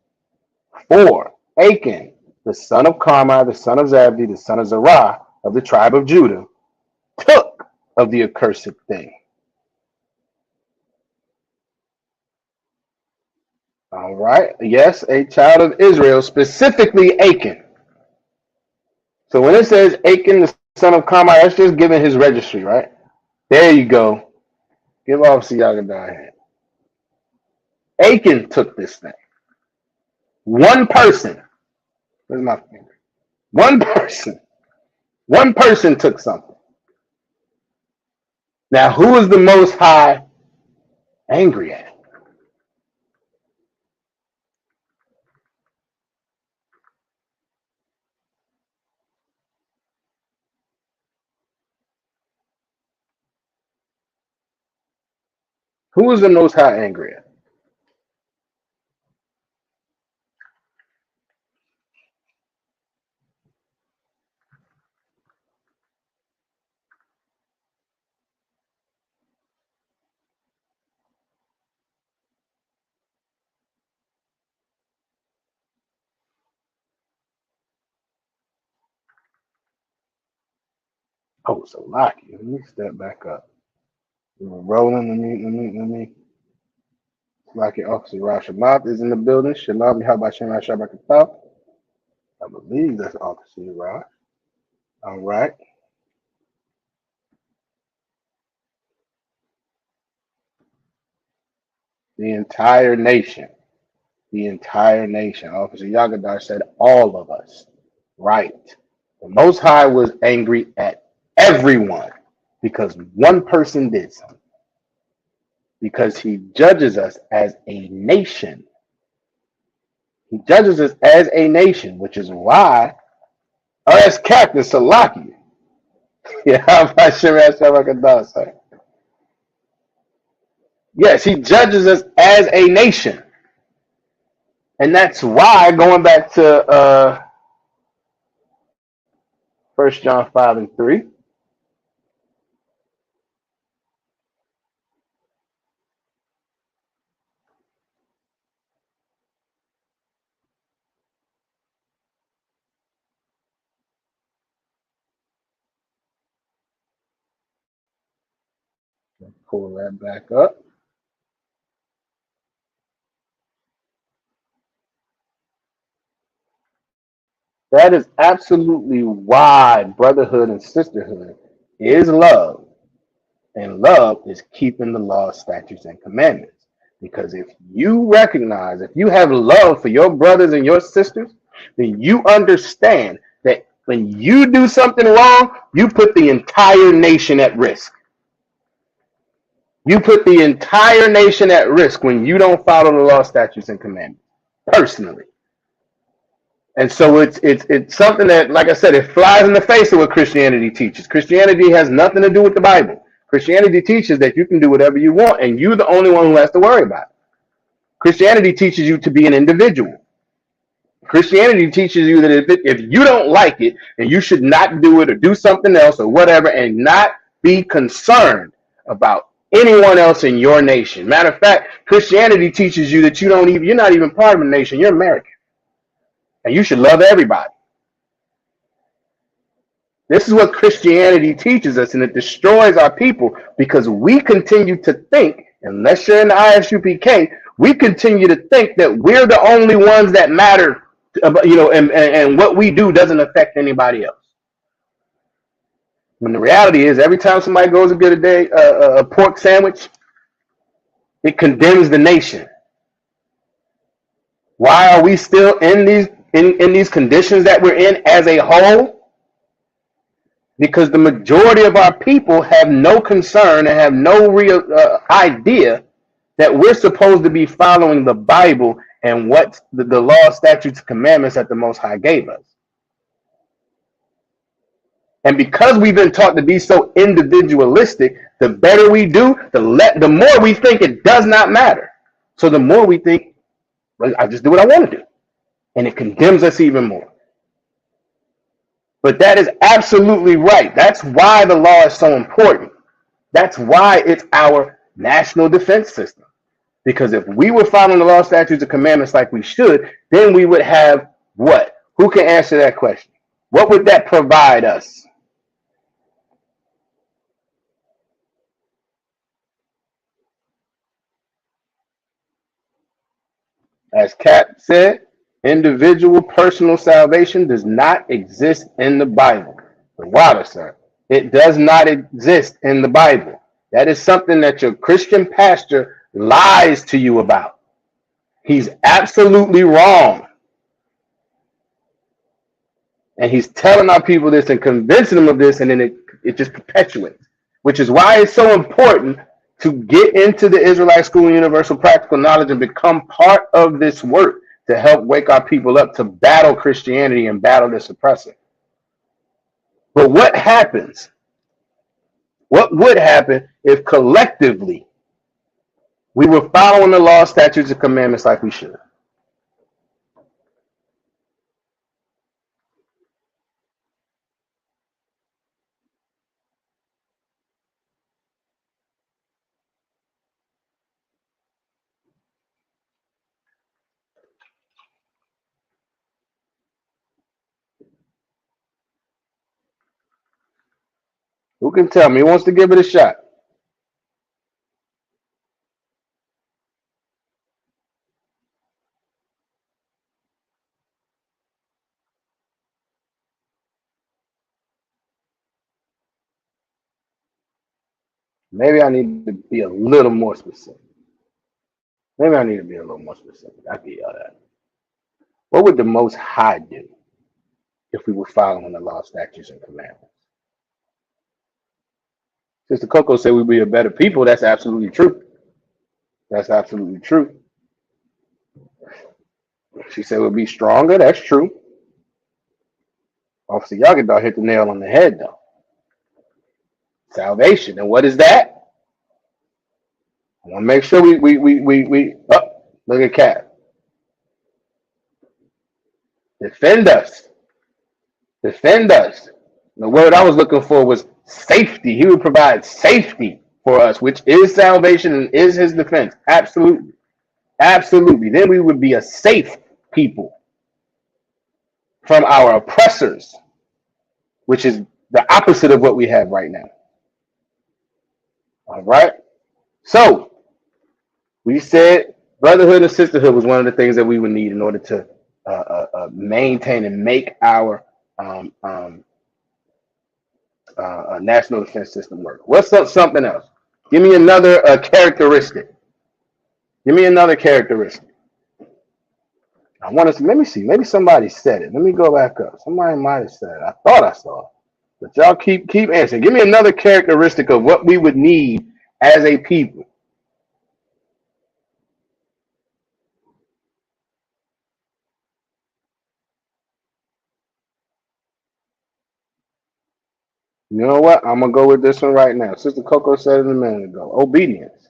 For Achan, the son of Carmi, the son of Zabdi, the son of Zerah of the tribe of Judah, took of the accursed thing. All right. Yes, a child of Israel, specifically Achan. So when it says Achan, the son of Carmi, that's just giving his registry, right? There you go. Give off Siyagadai hand. Achan took this thing. One person. Where's my finger? One person. One person took something. Now, who is the Most High angry at? Who is the Most High angry at? Oh, so Lucky. Let me step back up. We were rolling. Let me. Lucky Officer Rashamath is in the building. Shalom, how about Shem Shabbat? I believe that's Officer Raj. All right. The entire nation. The entire nation. Officer Yagadar said all of us. Right. The Most High was angry at everyone because one person did something. Because he judges us as a nation. He judges us as a nation, which is why us Captain Salaki. Yeah, I'm sure that's how I can do, sir. Yes, he judges us as a nation. And that's why, going back to 1 John 5 and 3, pull that back up. That is absolutely why brotherhood and sisterhood is love. And love is keeping the law, statutes, and commandments. Because if you recognize, if you have love for your brothers and your sisters, then you understand that when you do something wrong, you put the entire nation at risk. You put the entire nation at risk when you don't follow the law, statutes, and commandments, personally. And so it's something that, like I said, it flies in the face of what Christianity teaches. Christianity has nothing to do with the Bible. Christianity teaches that you can do whatever you want, and you're the only one who has to worry about it. Christianity teaches you to be an individual. Christianity teaches you that if you don't like it, then you should not do it or do something else or whatever, and not be concerned about anyone else in your nation. Matter of fact, Christianity teaches you that you're not even part of a nation. You're American, and you should love everybody. This is what Christianity teaches us, and it destroys our people because we continue to think, unless you're in the ISUPK, we continue to think that we're the only ones that matter, and what we do doesn't affect anybody else. When the reality is, every time somebody goes to get a pork sandwich, it condemns the nation. Why are we still in these conditions that we're in as a whole? Because the majority of our people have no concern and have no real idea that we're supposed to be following the Bible and what the law, statutes, commandments that the Most High gave us. And because we've been taught to be so individualistic, the better we do, the more we think it does not matter. So the more we think, well, I just do what I want to do. And it condemns us even more. But that is absolutely right. That's why the law is so important. That's why it's our national defense system. Because if we were following the law, statutes, and commandments like we should, then we would have what? Who can answer that question? What would that provide us? As Cap said, individual personal salvation does not exist in the Bible. The water, sir. It does not exist in the Bible. That is something that your Christian pastor lies to you about. He's absolutely wrong. And he's telling our people this and convincing them of this, and then it just perpetuates. Which is why it's so important to get into the Israelite School of Universal Practical Knowledge and become part of this work to help wake our people up to battle Christianity and battle this oppressor. But what happens? What would happen if collectively we were following the law, statutes, and commandments like we should. Who can tell me? Who wants to give it a shot? Maybe I need to be a little more specific. Maybe I need to be a little more specific. I get y'all that. What would the Most High do if we were following the law, statutes, and commandments? Sister Coco said we'd be a better people. That's absolutely true. That's absolutely true. She said we'll be stronger. That's true. Officer Yagadah hit the nail on the head, though. Salvation. And what is that? I want to make sure we look at Cat. Defend us. Defend us. The word I was looking for was safety. He would provide safety for us, which is salvation and is his defense. Absolutely. Absolutely. Then we would be a safe people from our oppressors, which is the opposite of what we have right now. All right. So we said brotherhood and sisterhood was one of the things that we would need in order to maintain and make our national defense system work. What's up? Something else. Give me another characteristic. Give me another characteristic. I want to. Let me see. Maybe somebody said it. Let me go back up. Somebody might have said it. I thought I saw it. But y'all keep answering. Give me another characteristic of what we would need as a people. You know what? I'm going to go with this one right now. Sister Coco said it a minute ago. Obedience.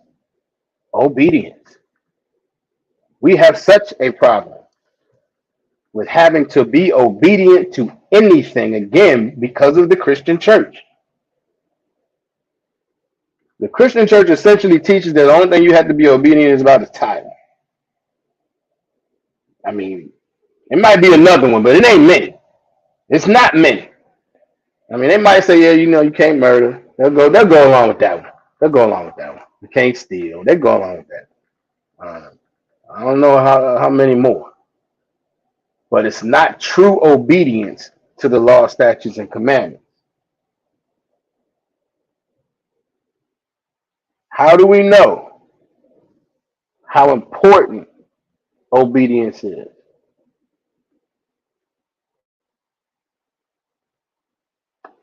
Obedience. We have such a problem with having to be obedient to anything, again, because of the Christian church. The Christian church essentially teaches that the only thing you have to be obedient is about the tithe. I mean, it might be another one, but it ain't many. It's not many. I mean, they might say, yeah, you can't murder. They'll go along with that one. They'll go along with that one. You can't steal. They'll go along with that. I don't know how many more. But it's not true obedience to the law, statutes, and commandments. How do we know how important obedience is?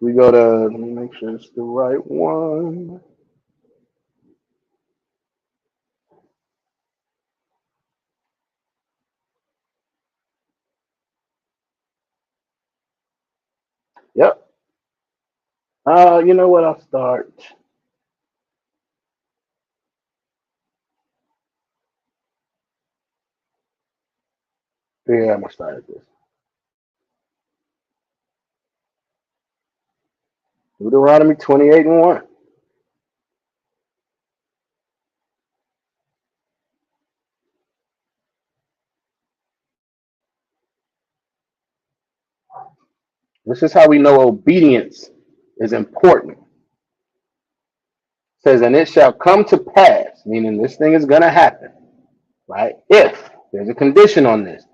We go to, let me make sure it's the right one. Yep. You know what? I'll start. Yeah, I'm gonna start at this. Deuteronomy 28:1. This is how we know obedience is important. It says, and it shall come to pass, meaning this thing is gonna happen, right? If there's a condition on this,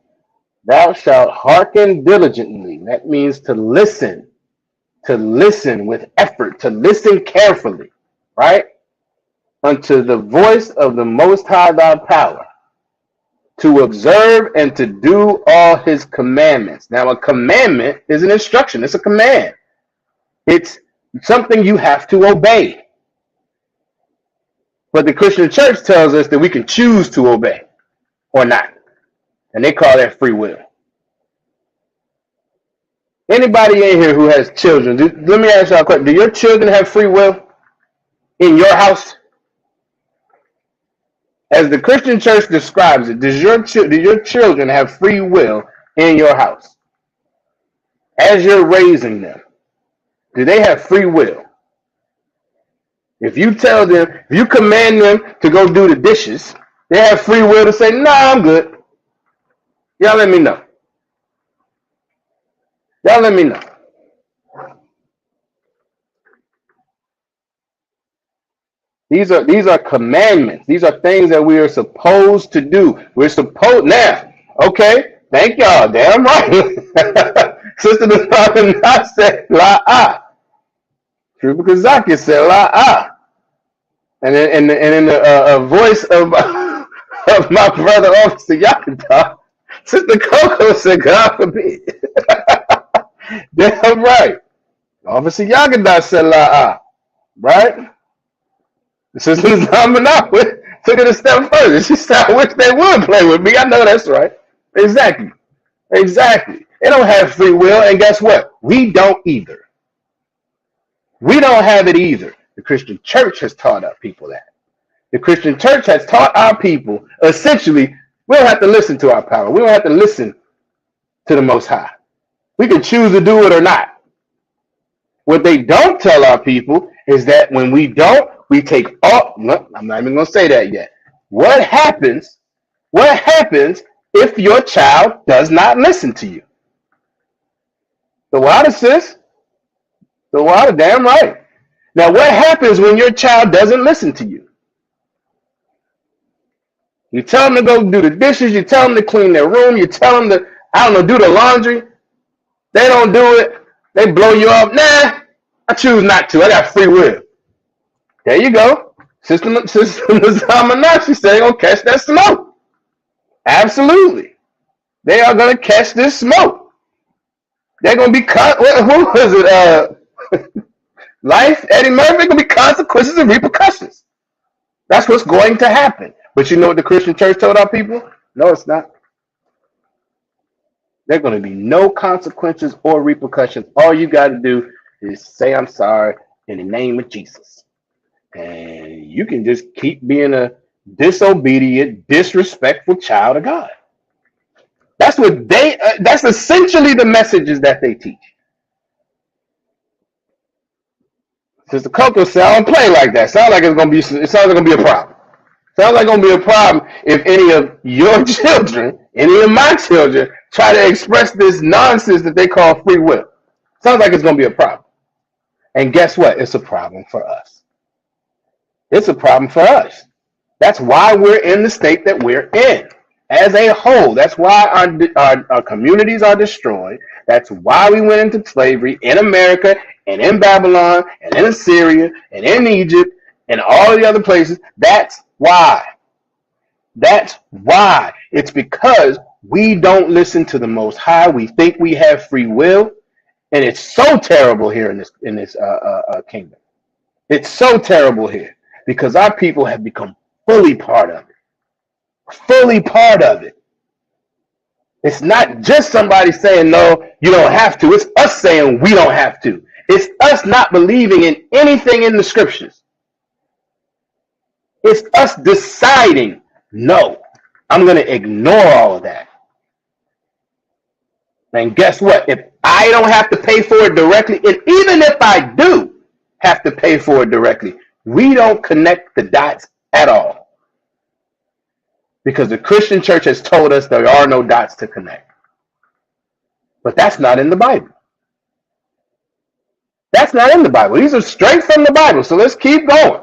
thou shalt hearken diligently. That means to listen with effort, to listen carefully, right? Unto the voice of the Most High thy power, to observe and to do all his commandments. Now, a commandment is an instruction. It's a command. It's something you have to obey. But the Christian church tells us that we can choose to obey or not. And they call that free will. Anybody in here who has children, let me ask y'all a question. Do your children have free will in your house? As the Christian church describes it, do your children have free will in your house? As you're raising them, do they have free will? If you tell them, if you command them to go do the dishes, they have free will to say, "Nah, I'm good. Y'all let me know. Y'all let me know." These are commandments. These are things that we are supposed to do. We're supposed now. Okay, thank y'all. Damn right. Sister Nasana not said la ah. Trooper Kazaki said la ah. And in the voice of of my brother Officer Yakata, Sister Coco said, "God forbid." Damn right. Officer Yakata said la ah. Right? Sister Zamana took it a step further. She said, "I wish they would play with me." I know that's right. Exactly. Exactly. They don't have free will, and guess what? We don't either. We don't have it either. The Christian church has taught our people that. The Christian church has taught our people, essentially, we don't have to listen to our power. We don't have to listen to the Most High. We can choose to do it or not. What they don't tell our people is that when we don't, we take all. No, I'm not even going to say that yet. What happens? What happens if your child does not listen to you? The water, sis. The water, damn right. Now, what happens when your child doesn't listen to you? You tell them to go do the dishes. You tell them to clean their room. You tell them to, I don't know, do the laundry. They don't do it. They blow you off. Nah, I choose not to. I got free will. There you go. Sister Zamana, she said they're going to catch that smoke. Absolutely. They are going to catch this smoke. They're going to be caught. Who was it? Life, Eddie Murphy, going to be consequences and repercussions. That's what's going to happen. But you know what the Christian church told our people? No, it's not. There are going to be no consequences or repercussions. All you got to do is say, "I'm sorry," in the name of Jesus. And you can just keep being a disobedient, disrespectful child of God. That's what that's essentially the messages that they teach. Sister Coco said, "I don't play like that." It sounds like it's going to be a problem. Sounds like it's going to be a problem if any of your children, any of my children, try to express this nonsense that they call free will. Sounds like it's going to be a problem. And guess what? It's a problem for us. It's a problem for us. That's why we're in the state that we're in as a whole. That's why our communities are destroyed. That's why we went into slavery in America and in Babylon and in Assyria and in Egypt and all the other places. That's why. That's why. It's because we don't listen to the Most High. We think we have free will, and it's so terrible here in this kingdom. It's so terrible here because our people have become fully part of it. Fully part of it. It's not just somebody saying, "No, you don't have to." It's us saying we don't have to. It's us not believing in anything in the scriptures. It's us deciding, "No, I'm going to ignore all of that." And guess what? If I don't have to pay for it directly, and even if I do have to pay for it directly, we don't connect the dots at all. Because the Christian church has told us there are no dots to connect. But that's not in the Bible. That's not in the Bible. These are straight from the Bible. So let's keep going.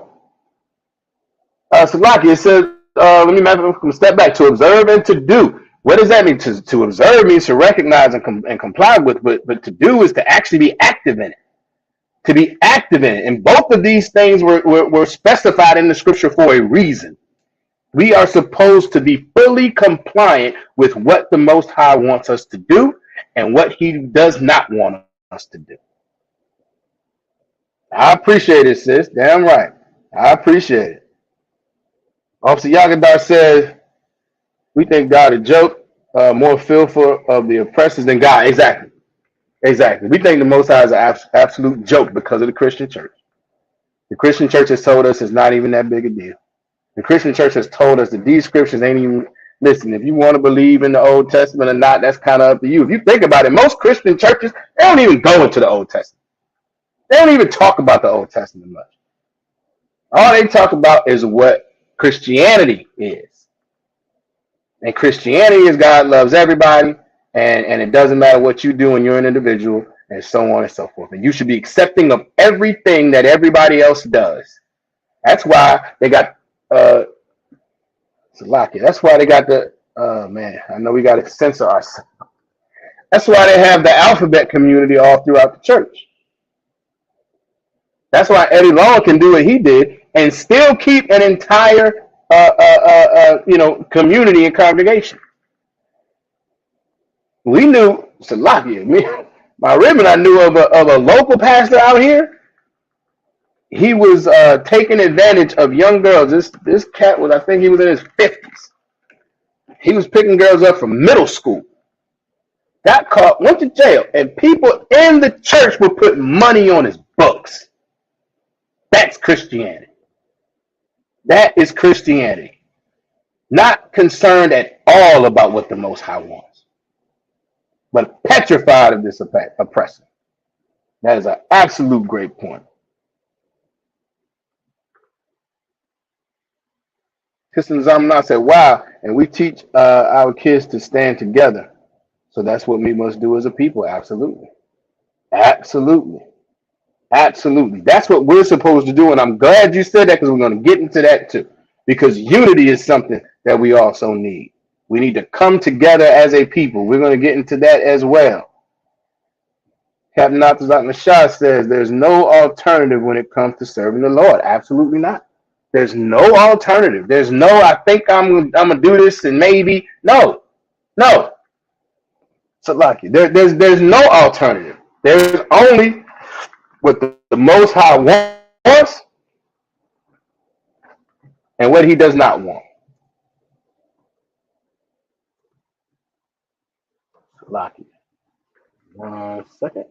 Salaki, it says, let me step back. To observe and to do. What does that mean? To observe means to recognize and comply with, but to do is to actually be active in it. To be active in it. And both of these things were specified in the scripture for a reason. We are supposed to be fully compliant with what the Most High wants us to do and what he does not want us to do. I appreciate it, sis. Damn right. I appreciate it. Officer Yagadar says, "We think God a joke, more fearful of the oppressors than God." Exactly. Exactly. We think the Most High is an absolute joke because of the Christian church. The Christian church has told us it's not even that big a deal. The Christian church has told us that these scriptures ain't even, listen, if you want to believe in the Old Testament or not, that's kind of up to you. If you think about it, most Christian churches, they don't even go into the Old Testament. They don't even talk about the Old Testament much. All they talk about is what Christianity is. And Christianity is God loves everybody, and it doesn't matter what you do when you're an individual, and so on and so forth. And you should be accepting of everything that everybody else does. That's why they got Salakia. That's why they got the man. I know we got to censor ourselves. That's why they have the alphabet community all throughout the church. That's why Eddie Long can do what he did and still keep an entire community and congregation. We knew Salakia. Me, my ribbon, I knew of a local pastor out here. He was taking advantage of young girls. This cat was, I think he was in his 50s. He was picking girls up from middle school. Got caught, went to jail, and people in the church would put money on his books. That's Christianity. That is Christianity. Not concerned at all about what the Most High wants, but petrified of this oppressor. That is an absolute great point. Sister Zamna said, wow, and we teach our kids to stand together. So that's what we must do as a people. Absolutely. Absolutely. Absolutely. That's what we're supposed to do. And I'm glad you said that because we're going to get into that too. Because unity is something that we also need. We need to come together as a people. We're going to get into that as well. Captain Atazak Nashad says there's no alternative when it comes to serving the Lord. Absolutely not. There's no alternative. There's no, I think I'm going to do this and maybe. No. Salaki. There's no alternative. There's only what the Most High wants and what he does not want. Salaki. 1 second.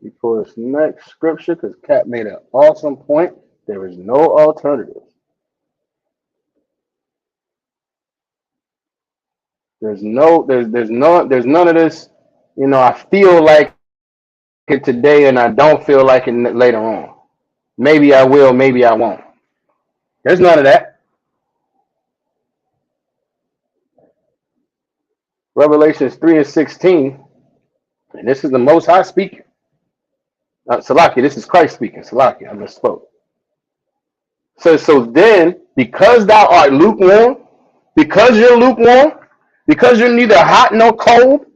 Before this next scripture, because Cap made an awesome point. There is no alternative. There's none of this. I feel like it today and I don't feel like it later on. Maybe I will, maybe I won't. There's none of that. Revelations 3:16, and this is the Most High speaking. Salaki, this is Christ speaking. Salaki, I misspoke. So then, because thou art lukewarm, because you're lukewarm, because you're neither hot nor cold,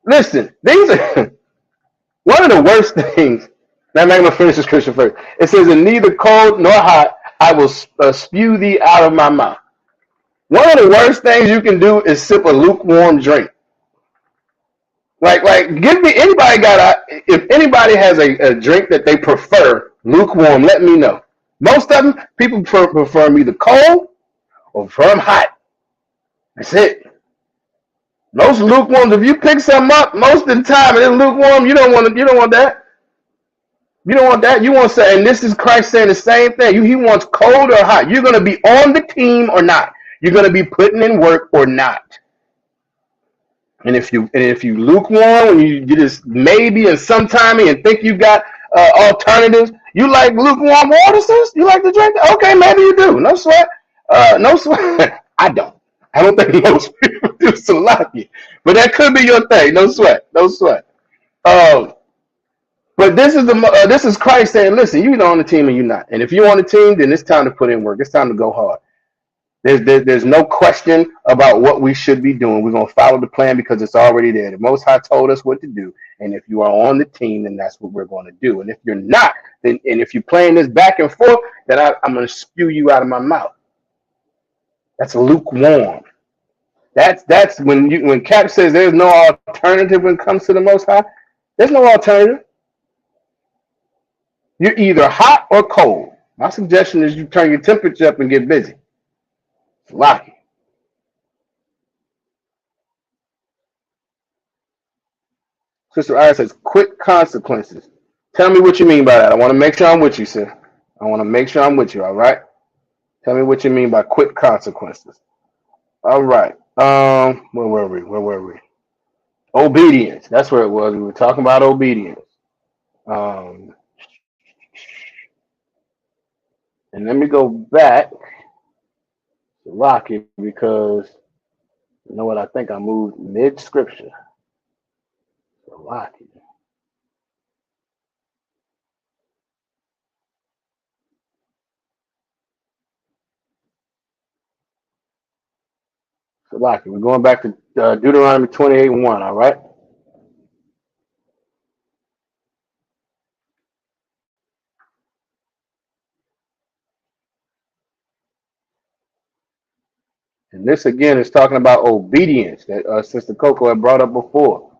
listen, these are one of the worst things. Now I'm going to finish this scripture first. It says, "In neither cold nor hot, I will spew thee out of my mouth." One of the worst things you can do is sip a lukewarm drink. Like, give me, if anybody has a drink that they prefer lukewarm, let me know. Most of them, people prefer them either cold or prefer them hot. That's it. Most lukewarms, if you pick something up, most of the time it's lukewarm, you don't want that. You don't want that. You want to say, and this is Christ saying the same thing. He wants cold or hot. You're going to be on the team or not. You're going to be putting in work or not. And if you lukewarm, and you just maybe and sometime and think you got alternatives, you like lukewarm water, sis? You like to drink? Okay, maybe you do. No sweat. No sweat. I don't think most people do Salaki. But that could be your thing. No sweat. But this is Christ saying, listen, you're on the team and you're not. And if you're on the team, then it's time to put in work. It's time to go hard. There's no question about what we should be doing. We're going to follow the plan because it's already there. The Most High told us what to do. And if you are on the team, then that's what we're going to do. And if you're not, then and if you're playing this back and forth, then I'm going to spew you out of my mouth. That's lukewarm. That's when Cap says there's no alternative when it comes to the Most High. There's no alternative. You're either hot or cold. My suggestion is you turn your temperature up and get busy. Lucky. Sister Aya says, quick consequences. Tell me what you mean by that. I want to make sure I'm with you, sis. I want to make sure I'm with you, all right? Tell me what you mean by quick consequences. All right. Where were we? Where were we? Obedience. That's where it was. We were talking about obedience. Um, and let me go back to Rocky because you know what? I think I moved mid scripture. Rocky. Rocky. We're going back to Deuteronomy 28:1. All right. And this again is talking about obedience that Sister Coco had brought up before.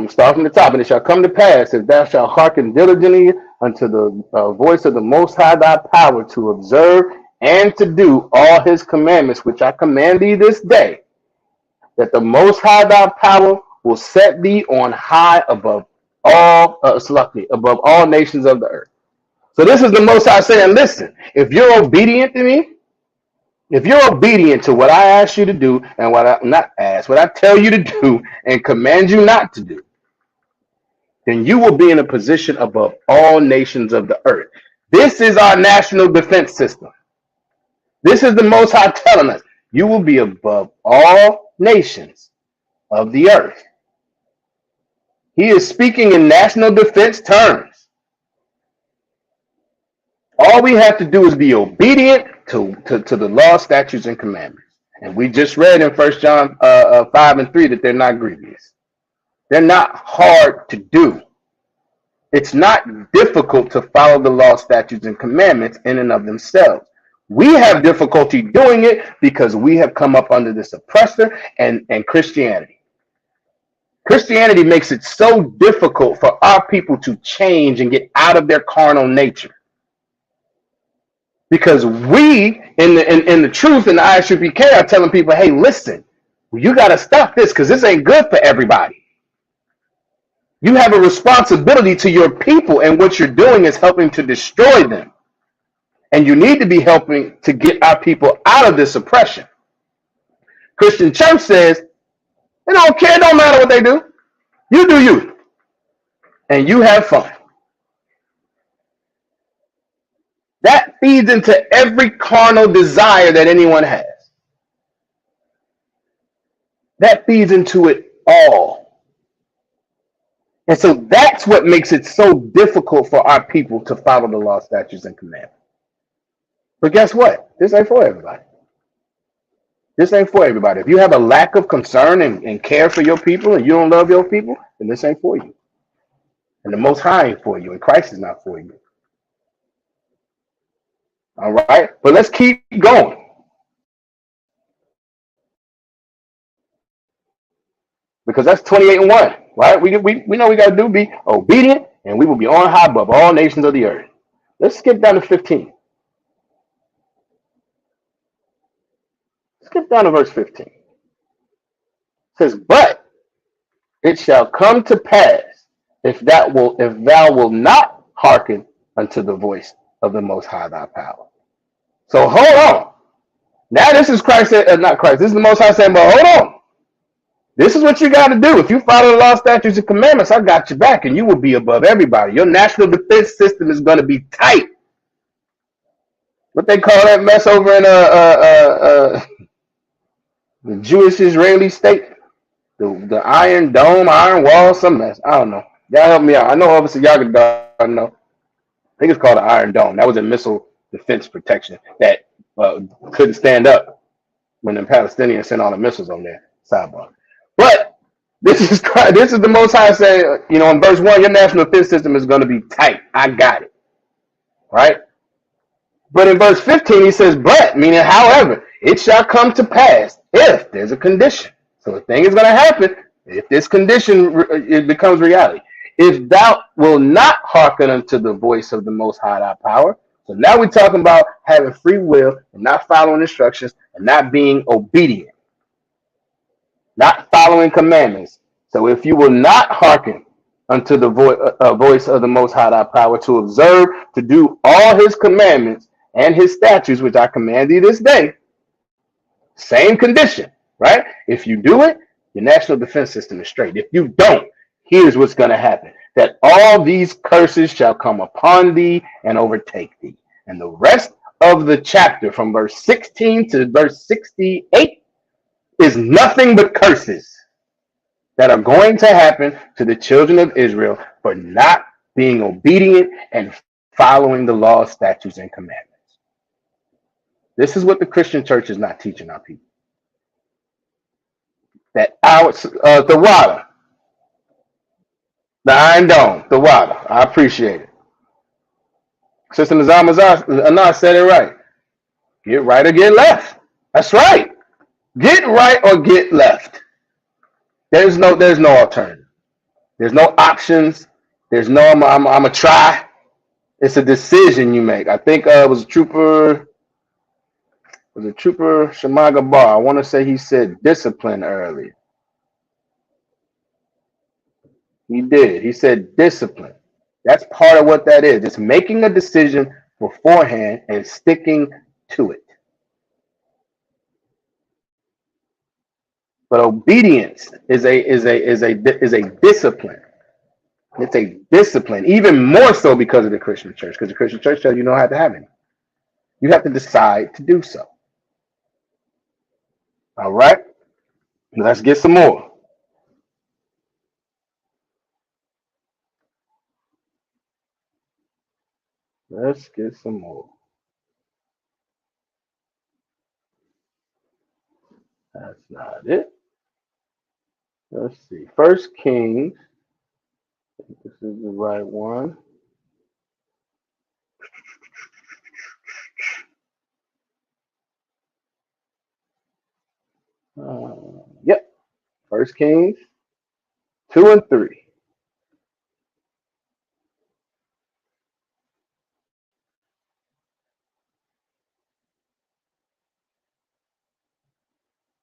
Start from the top, and it shall come to pass if thou shalt hearken diligently unto the voice of the Most High thy power to observe and to do all his commandments, which I command thee this day, that the Most High thy power will set thee on high above above all nations of the earth. So this is the Most High saying, listen, if you're obedient to me, if you're obedient to what I ask you to do and what I tell you to do and command you not to do, then you will be in a position above all nations of the earth. This is our national defense system. This is the Most High telling us you will be above all nations of the earth. He is speaking in national defense terms. All we have to do is be obedient to the law, statutes, and commandments. And we just read in 1 John 5:3 that they're not grievous. They're not hard to do. It's not difficult to follow the law, statutes, and commandments in and of themselves. We have difficulty doing it because we have come up under this oppressor and Christianity. Christianity makes it so difficult for our people to change and get out of their carnal nature. Because we, in the truth, in the ISUPK, are telling people, hey, listen, you got to stop this because this ain't good for everybody. You have a responsibility to your people, and what you're doing is helping to destroy them. And you need to be helping to get our people out of this oppression. Christian Church says, they don't care, it don't matter what they do. You do you. And you have fun. That feeds into every carnal desire that anyone has. That feeds into it all. And so that's what makes it so difficult for our people to follow the law, statutes, and commandments. But guess what? This ain't for everybody. This ain't for everybody. If you have a lack of concern and care for your people and you don't love your people, then this ain't for you. And the Most High ain't for you, and Christ is not for you. All right? But let's keep going. Because that's 28:1, right? We know we got to be obedient, and we will be on high above all nations of the earth. Let's skip down to 15. Skip down to verse 15. It says, but it shall come to pass if thou wilt not hearken unto the voice of the Most High thy power. So hold on. Now this is Christ, not Christ. This is the Most High saying, but hold on. This is what you got to do. If you follow the law, statutes, and commandments, I got you back, and you will be above everybody. Your national defense system is going to be tight. What they call that mess over in the Jewish-Israeli state? The Iron Dome, Iron Wall, some mess. I don't know. Y'all help me out. I know obviously y'all can know. I think it's called the Iron Dome. That was a missile defense protection that couldn't stand up when the Palestinians sent all the missiles on there. Sidebar. But this is the Most High saying, in verse 1, your national defense system is going to be tight. I got it. Right? But in verse 15, he says, but, meaning however, it shall come to pass if there's a condition. So the thing is going to happen if this condition it becomes reality. If thou will not hearken unto the voice of the Most High thy power. So now we're talking about having free will and not following instructions and not being obedient. Not following commandments. So if you will not hearken unto the voice of the Most High thy power, to observe, to do all his commandments and his statutes, which I command thee this day, same condition, right? If you do it, your national defense system is straight. If you don't, here's what's going to happen: that all these curses shall come upon thee and overtake thee. And the rest of the chapter, from verse 16 to verse 68, is nothing but curses that are going to happen to the children of Israel for not being obedient and following the law, statutes, and commandments. This is what the Christian church is not teaching our people. That the water, the Iron Dome, the water. I appreciate it. Sister Nazar said it right. Get right or get left. That's right. Get right or get left. There's no alternative. There's no options. There's no I'm a try. It's a decision you make. I think it was Trooper Shamaga Bar. I want to say he said discipline earlier. He did. He said discipline. That's part of what that is. It's making a decision beforehand and sticking to it. But obedience is a discipline. It's a discipline, even more so because of the Christian church. Because the Christian church tells you don't have to have any. You have to decide to do so. All right. Let's get some more. Let's get some more. That's not it. Let's see. First Kings. I think this is the right one. Yep. First Kings 2 and 3.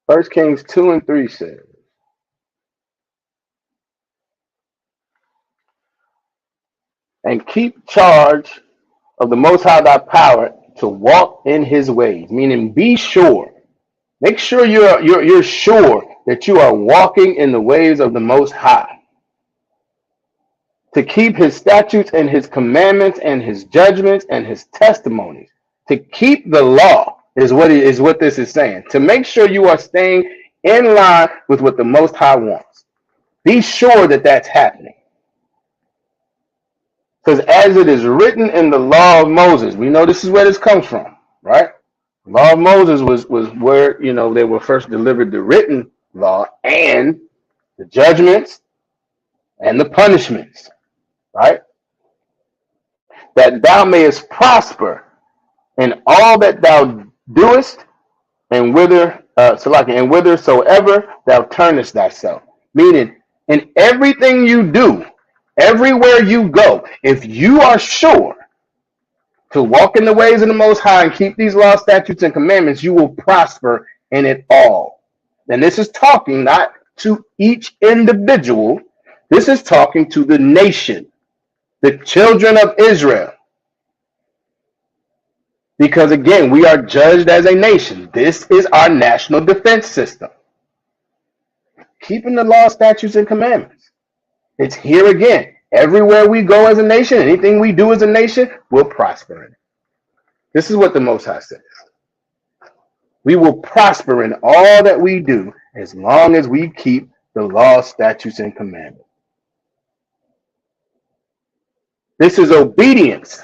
First Kings 2 and 3 says, and keep charge of the Most High thy power to walk in his ways, meaning be sure. Make sure you're sure that you are walking in the ways of the Most High. To keep his statutes and his commandments and his judgments and his testimonies. To keep the law is what this is saying. To make sure you are staying in line with what the Most High wants. Be sure that that's happening. Because as it is written in the law of Moses, we know this is where this comes from, right? The law of Moses was where, they were first delivered the written law and the judgments and the punishments, right? That thou mayest prosper in all that thou doest and whithersoever thou turnest thyself. Meaning, in everything you do, everywhere you go, if you are sure to walk in the ways of the Most High and keep these laws, statutes, and commandments, you will prosper in it all. And this is talking not to each individual. This is talking to the nation, the children of Israel. Because again, we are judged as a nation. This is our national defense system. Keeping the law, statutes, and commandments. It's here again. Everywhere we go as a nation, anything we do as a nation, we'll prosper in it. This is what the Most High says. We will prosper in all that we do as long as we keep the law, statutes, and commandments. This is obedience.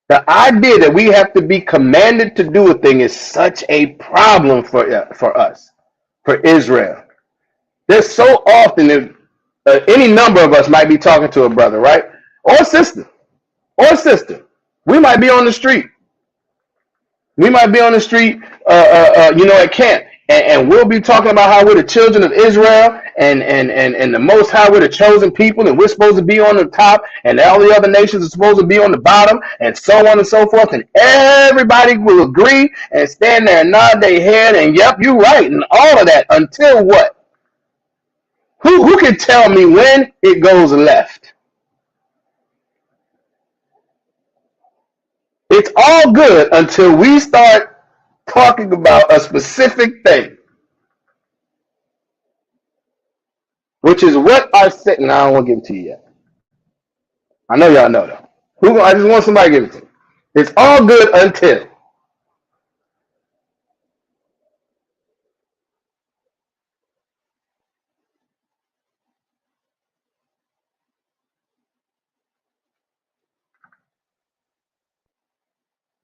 The idea that we have to be commanded to do a thing is such a problem for us, for Israel. There's so often any number of us might be talking to a brother, right? Or a sister. We might be on the street. At camp. And we'll be talking about how we're the children of Israel and the Most High, we're the chosen people, and we're supposed to be on the top, and all the other nations are supposed to be on the bottom, and so on and so forth. And everybody will agree and stand there and nod their head, and yep, you're right, and all of that until what? Who can tell me when it goes left? It's all good until we start talking about a specific thing, which is what I said. Now I don't want to give it to you yet. I know y'all know though. I just want somebody to give it to me. It's all good until.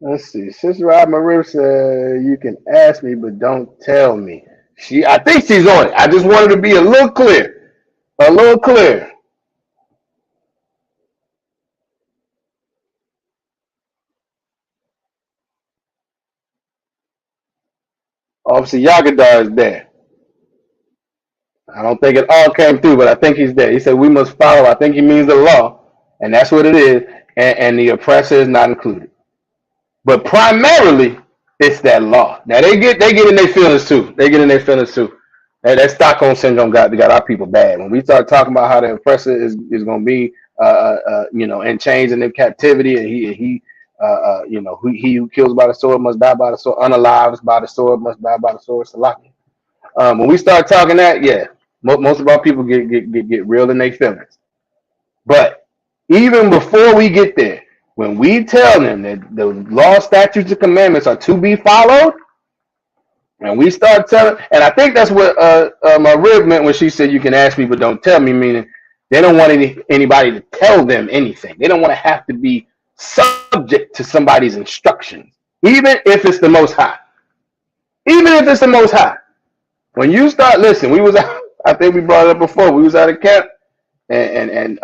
Let's see. Sister Rob Marie said, "You can ask me, but don't tell me." I think she's on it. I just wanted to be a little clear, a little clear. Obviously, Yagadar is there. I don't think it all came through, but I think he's there. He said we must follow. I think he means the law, and that's what it is. And the oppressor is not included. But primarily, it's that law. Now they get in their feelings too. They get in their feelings too. That Stockholm syndrome got our people bad. When we start talking about how the oppressor is going to be, in chains and in captivity, and he who kills by the sword must die by the sword, unalive by the sword must die by the sword. Salaki. When we start talking that, yeah, most of our people get real in their feelings. But even before we get there, when we tell them that the law, statutes, and commandments are to be followed, and we start telling, and I think that's what my rib meant when she said, "You can ask me, but don't tell me," meaning they don't want anybody to tell them anything. They don't want to have to be subject to somebody's instructions, even if it's the Most High. Even if it's the Most High. When you start listening, I think we brought it up before. We was at a camp, and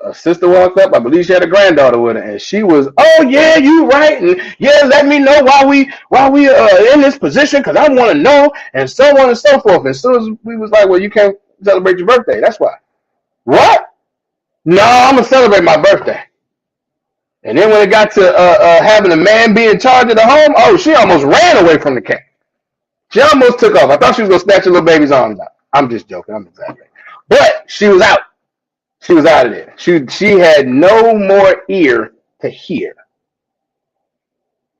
a sister walked up. I believe she had a granddaughter with her, and she was, "Oh yeah, you right, and yeah, let me know why we in this position, because I want to know," and so on and so forth. And as soon as we was like, "Well, you can't celebrate your birthday. That's why." What? No, I'm gonna celebrate my birthday. And then when it got to having a man be in charge of the home, oh, she almost ran away from the camp. She almost took off. I thought she was gonna snatch her little baby's arms out. I'm just joking. I'm exaggerating. But she was out. She was out of there. She had no more ear to hear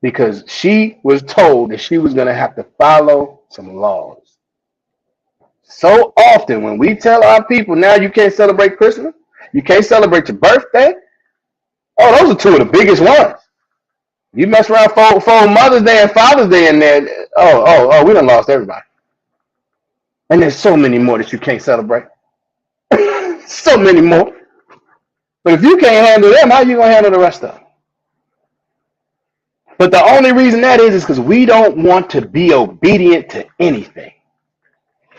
because she was told that she was going to have to follow some laws. So often when we tell our people, now you can't celebrate Christmas, you can't celebrate your birthday. Oh, those are two of the biggest ones. You mess around for Mother's Day and Father's Day in there. Oh, we done lost everybody. And there's so many more that you can't celebrate. So many more. But if you can't handle them, how are you going to handle the rest of them? But the only reason that is because we don't want to be obedient to anything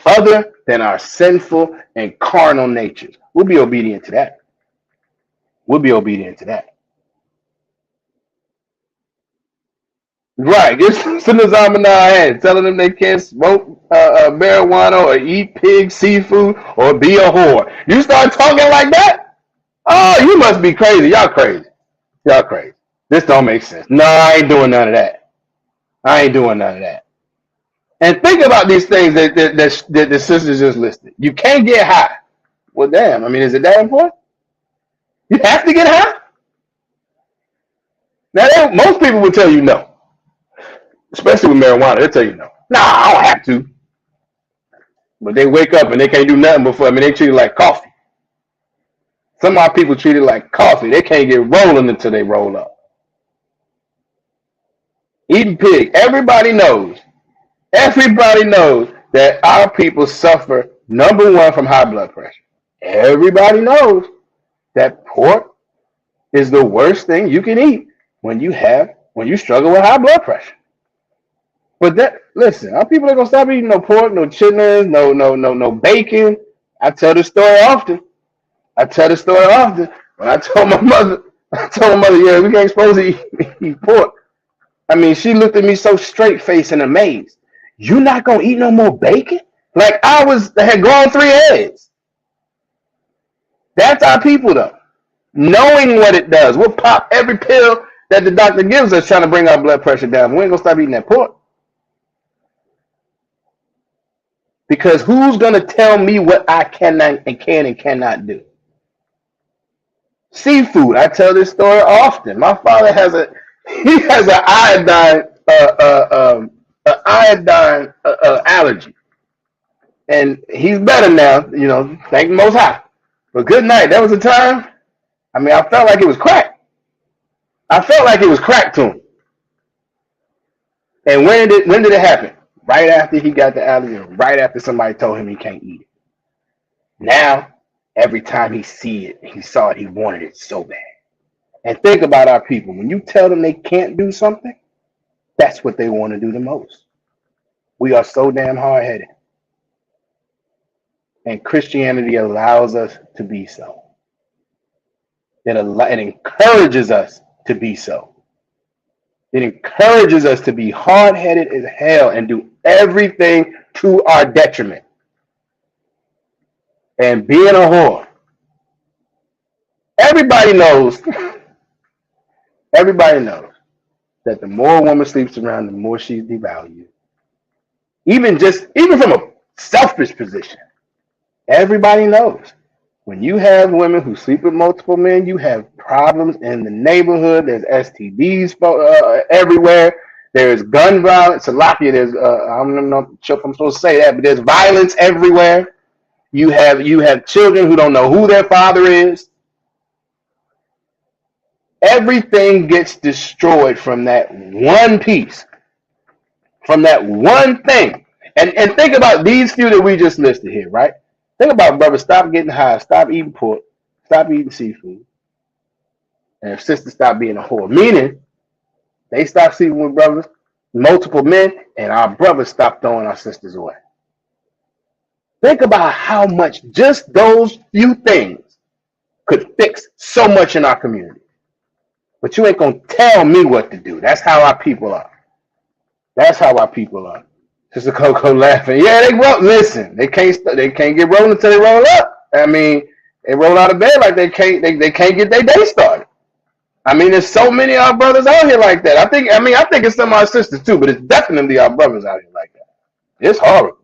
other than our sinful and carnal natures. We'll be obedient to that. We'll be obedient to that. Right. Get some Nizam in our hands, telling them they can't smoke marijuana or eat pig seafood or be a whore. You start talking like that? Oh, you must be crazy. Y'all crazy. Y'all crazy. This don't make sense. No, I ain't doing none of that. I ain't doing none of that. And think about these things that the sisters just listed. You can't get high. Well, damn. I mean, is it that important? You have to get high? Now, most people would tell you no. Especially with marijuana. They'll tell you no. Nah, I don't have to. But they wake up and they can't do nothing before. I mean, they treat it like coffee. Some of our people treat it like coffee. They can't get rolling until they roll up. Eating pig. Everybody knows that our people suffer, number one, from high blood pressure. Everybody knows that pork is the worst thing you can eat when you struggle with high blood pressure. But listen, our people are gonna stop eating no pork, no chitlins, no bacon. I tell the story often. When I told my mother, yeah, we ain't supposed to eat pork. I mean, she looked at me so straight faced and amazed. You not gonna eat no more bacon? Like I had grown 3 eggs. That's our people though. Knowing what it does. We'll pop every pill that the doctor gives us trying to bring our blood pressure down. We ain't gonna stop eating that pork. Because who's gonna tell me what I cannot and can and cannot do? Seafood. I tell this story often. My father has an iodine allergy, and he's better now. You know, thank the Most High. But good night. There was a time. I mean, I felt like it was crack. I felt like it was crack to him. And when did it happen? Right after he got the allergy, right after somebody told him he can't eat it. Now, every time he saw it, he wanted it so bad. And think about our people. When you tell them they can't do something, that's what they want to do the most. We are so damn hard-headed. And Christianity allows us to be so. It encourages us to be so. It encourages us to be hard-headed as hell and do everything to our detriment. And being a whore. Everybody knows that the more a woman sleeps around, the more she's devalued. Even from a selfish position. Everybody knows. When you have women who sleep with multiple men, you have problems in the neighborhood. There's STDs everywhere. There's gun violence. Salakia, I'm not sure if I'm supposed to say that, but there's violence everywhere. You have children who don't know who their father is. Everything gets destroyed from that one piece, from that one thing. And think about these few that we just listed here, right? Think about, brother, stop getting high, stop eating pork, stop eating seafood. And if sisters stop being a whore, meaning they stop sleeping with brothers, multiple men, and our brothers stop throwing our sisters away. Think about how much just those few things could fix so much in our community. But you ain't gonna tell me what to do. That's how our people are. That's how our people are. Sister Coco laughing. Yeah, listen, they can't get rolling until they roll up. I mean, they roll out of bed like they can't get their day started. I mean, there's so many of our brothers out here like that. I think it's some of our sisters too, but it's definitely our brothers out here like that. It's horrible.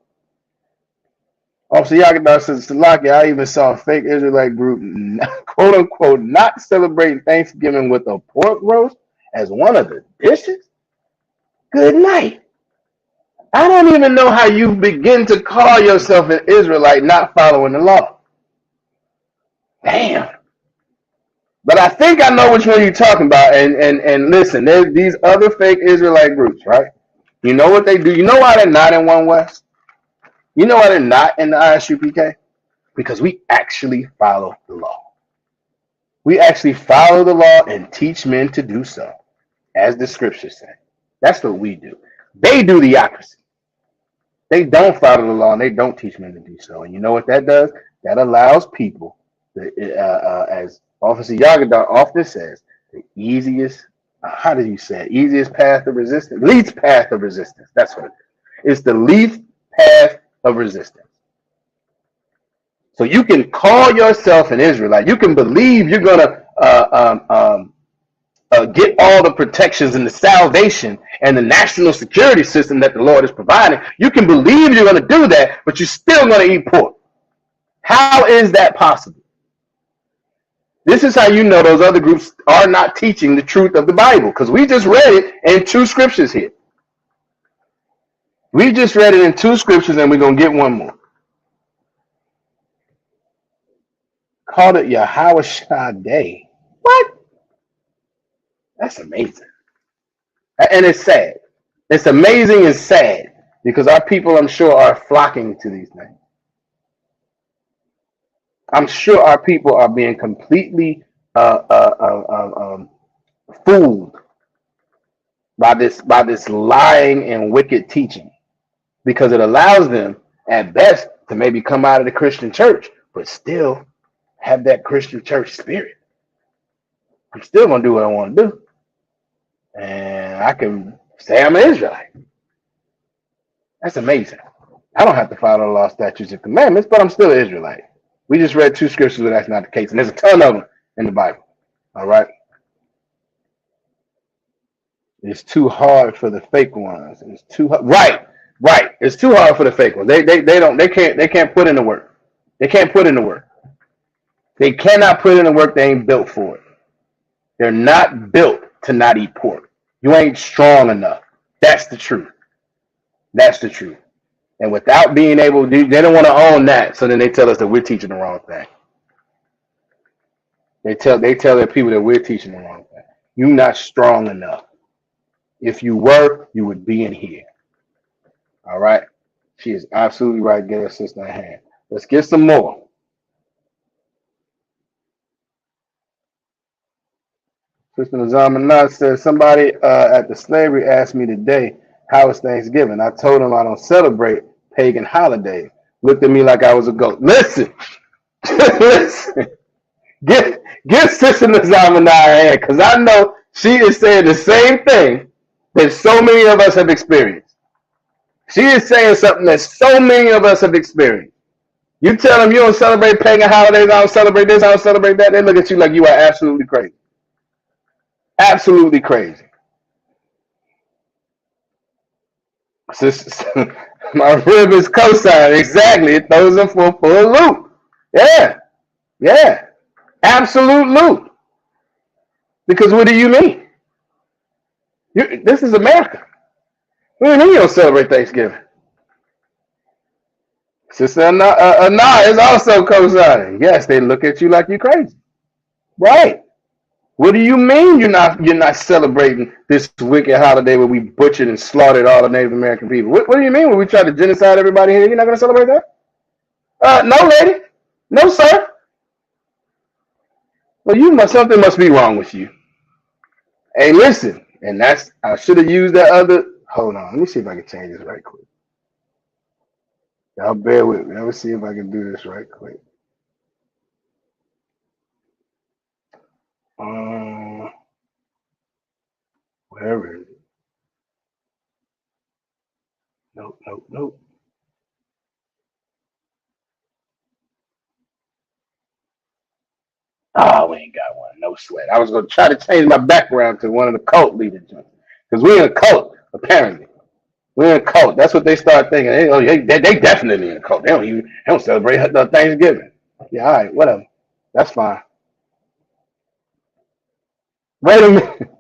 Officer Yagadan says, Salaki, I even saw a fake Israelite group, quote unquote, not celebrating Thanksgiving with a pork roast as one of the dishes. Good night. I don't even know how you begin to call yourself an Israelite not following the law. Damn. But I think I know which one you're talking about. And listen, there's these other fake Israelite groups, right? You know what they do? You know why they're not in One West? You know why they're not in the ISUPK? Because we actually follow the law. We actually follow the law and teach men to do so, as the scriptures say. That's what we do. They do the opposite. They don't follow the law and they don't teach men to do so. And you know what that does? That allows people, as Officer Yagadan often says, the easiest, how do you say it? Easiest path of resistance? Least path of resistance. That's what it is. It's the least path of resistance. So you can call yourself an Israelite. You can believe you're going to get all the protections and the salvation and the national security system that the Lord is providing. You can believe you're going to do that, but you're still going to eat pork. How is that possible? This is how you know those other groups are not teaching the truth of the Bible, because we just read it in two scriptures here. We just read it in two scriptures, and we're going to get one more. Called it Yahweh Day. What? That's amazing. And it's sad. It's amazing and sad, because our people, I'm sure, are flocking to these things. I'm sure our people are being completely fooled by this lying and wicked teaching, because it allows them at best to maybe come out of the Christian church, but still have that Christian church spirit. I'm still going to do what I want to do. And I can say I'm an Israelite. That's amazing. I don't have to follow the law, statutes, and commandments, but I'm still an Israelite. We just read two scriptures where that's not the case. And there's a ton of them in the Bible. All right? It's too hard for the fake ones. It's too hard. Right. Right. It's too hard for the fake ones. They can't put in the work. They can't put in the work. They cannot put in the work. They ain't built for it. They're not built to not eat pork. You ain't strong enough. That's the truth. That's the truth. And without being able to, they don't want to own that. So then they tell us that we're teaching the wrong thing. They tell their people that we're teaching the wrong thing. You're not strong enough. If you were, you would be in here. All right. She is absolutely right. Get her sister a hand. Let's get some more. Sister Nazamanat says, somebody at the slavery asked me today, how is Thanksgiving? I told him I don't celebrate pagan holidays. Looked at me like I was a goat. Listen, listen. Get Sister Nazamanat a hand, because I know she is saying the same thing that so many of us have experienced. She is saying something that so many of us have experienced. You tell them you don't celebrate pagan holidays, I don't celebrate this, I don't celebrate that, they look at you like you are absolutely crazy. Absolutely crazy. My rib is cosign. Exactly. It throws them for a full loop. Yeah. Yeah. Absolute loop. Because what do you mean? This is America. What do you mean you don't celebrate Thanksgiving? Sister Anna is also co-signing. Yes, they look at you like you're crazy. Right. What do you mean you're not celebrating this wicked holiday where we butchered and slaughtered all the Native American people? What do you mean when we try to genocide everybody here? You're not going to celebrate that? No, lady. No, sir. Well, something must be wrong with you. Hey, listen, and I should have used that other. Hold on, let me see if I can change this right quick. Y'all bear with me. Let me see if I can do this right quick. Where is it? Nope, nope, nope. Oh, we ain't got one. No sweat. I was going to try to change my background to one of the cult leaders. Because we're in a cult, apparently. We're in a cult. That's what they start thinking. They definitely in a cult. They don't celebrate Thanksgiving. Yeah, all right, whatever. That's fine. Wait a minute.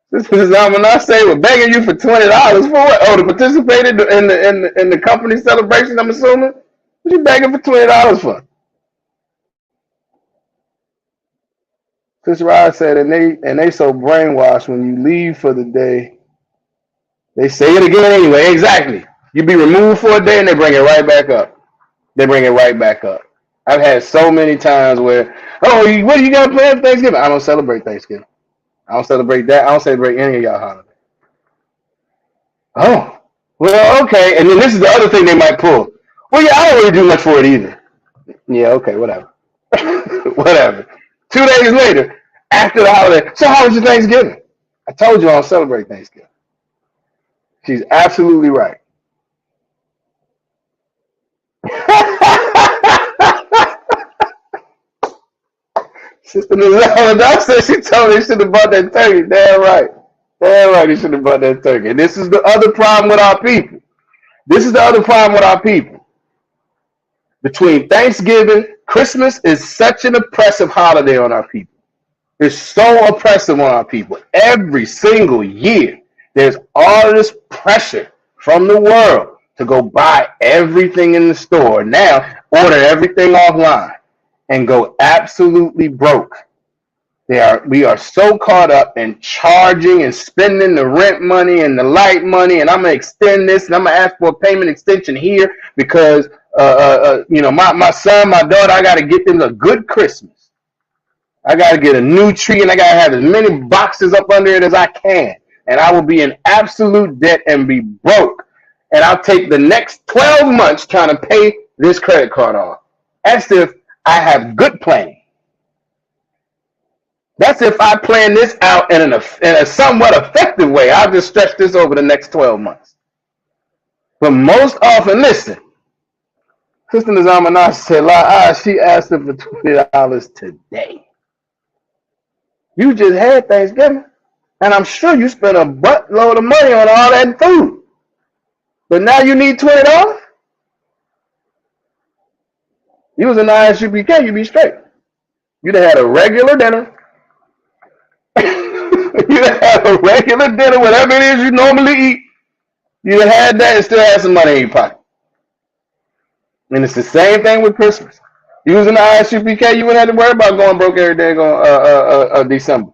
This is I say we're begging you for $20 for what? Oh, to participate in the company celebration, I'm assuming? What you begging for $20 for? Sister Rod said, and they so brainwashed when you leave for the day, they say it again anyway. Exactly. You be removed for a day and they bring it right back up. They bring it right back up. I've had so many times where, oh, what are you gonna plan for Thanksgiving? I don't celebrate Thanksgiving. I don't celebrate that. I don't celebrate any of y'all holidays. Oh, well, okay. And then this is the other thing they might pull. Well, yeah, I don't really do much for it either. Yeah, okay, whatever. Whatever. 2 days later, after the holiday, so how was your Thanksgiving? I told you I don't celebrate Thanksgiving. She's absolutely right. Sister Nizama said she told me he should have bought that turkey. Damn right. Damn right, he should have bought that turkey. And this is the other problem with our people. This is the other problem with our people. Between Thanksgiving, Christmas is such an oppressive holiday on our people. It's so oppressive on our people. Every single year, there's all this pressure from the world to go buy everything in the store. Now, order everything offline and go absolutely broke. We are so caught up in charging and spending the rent money and the light money, and I'm gonna extend this and I'm gonna ask for a payment extension here because my son, my daughter, I gotta get them a good Christmas. I gotta get a new tree and I gotta have as many boxes up under it as I can, and I will be in absolute debt and be broke. And I'll take the next 12 months trying to pay this credit card off, as if I have good planning. That's if I plan this out in a somewhat effective way. I'll just stretch this over the next 12 months. But most often, listen, Sister Nizamana said, she asked her for $20 today. You just had Thanksgiving, and I'm sure you spent a buttload of money on all that food. But now you need $20. You was in the ISUPK, you'd be straight. You'd have had a regular dinner. You'd have had a regular dinner, whatever it is you normally eat. You'd have had that and still had some money in your pocket. And it's the same thing with Christmas. You was in the ISUPK, you wouldn't have to worry about going broke every day on December.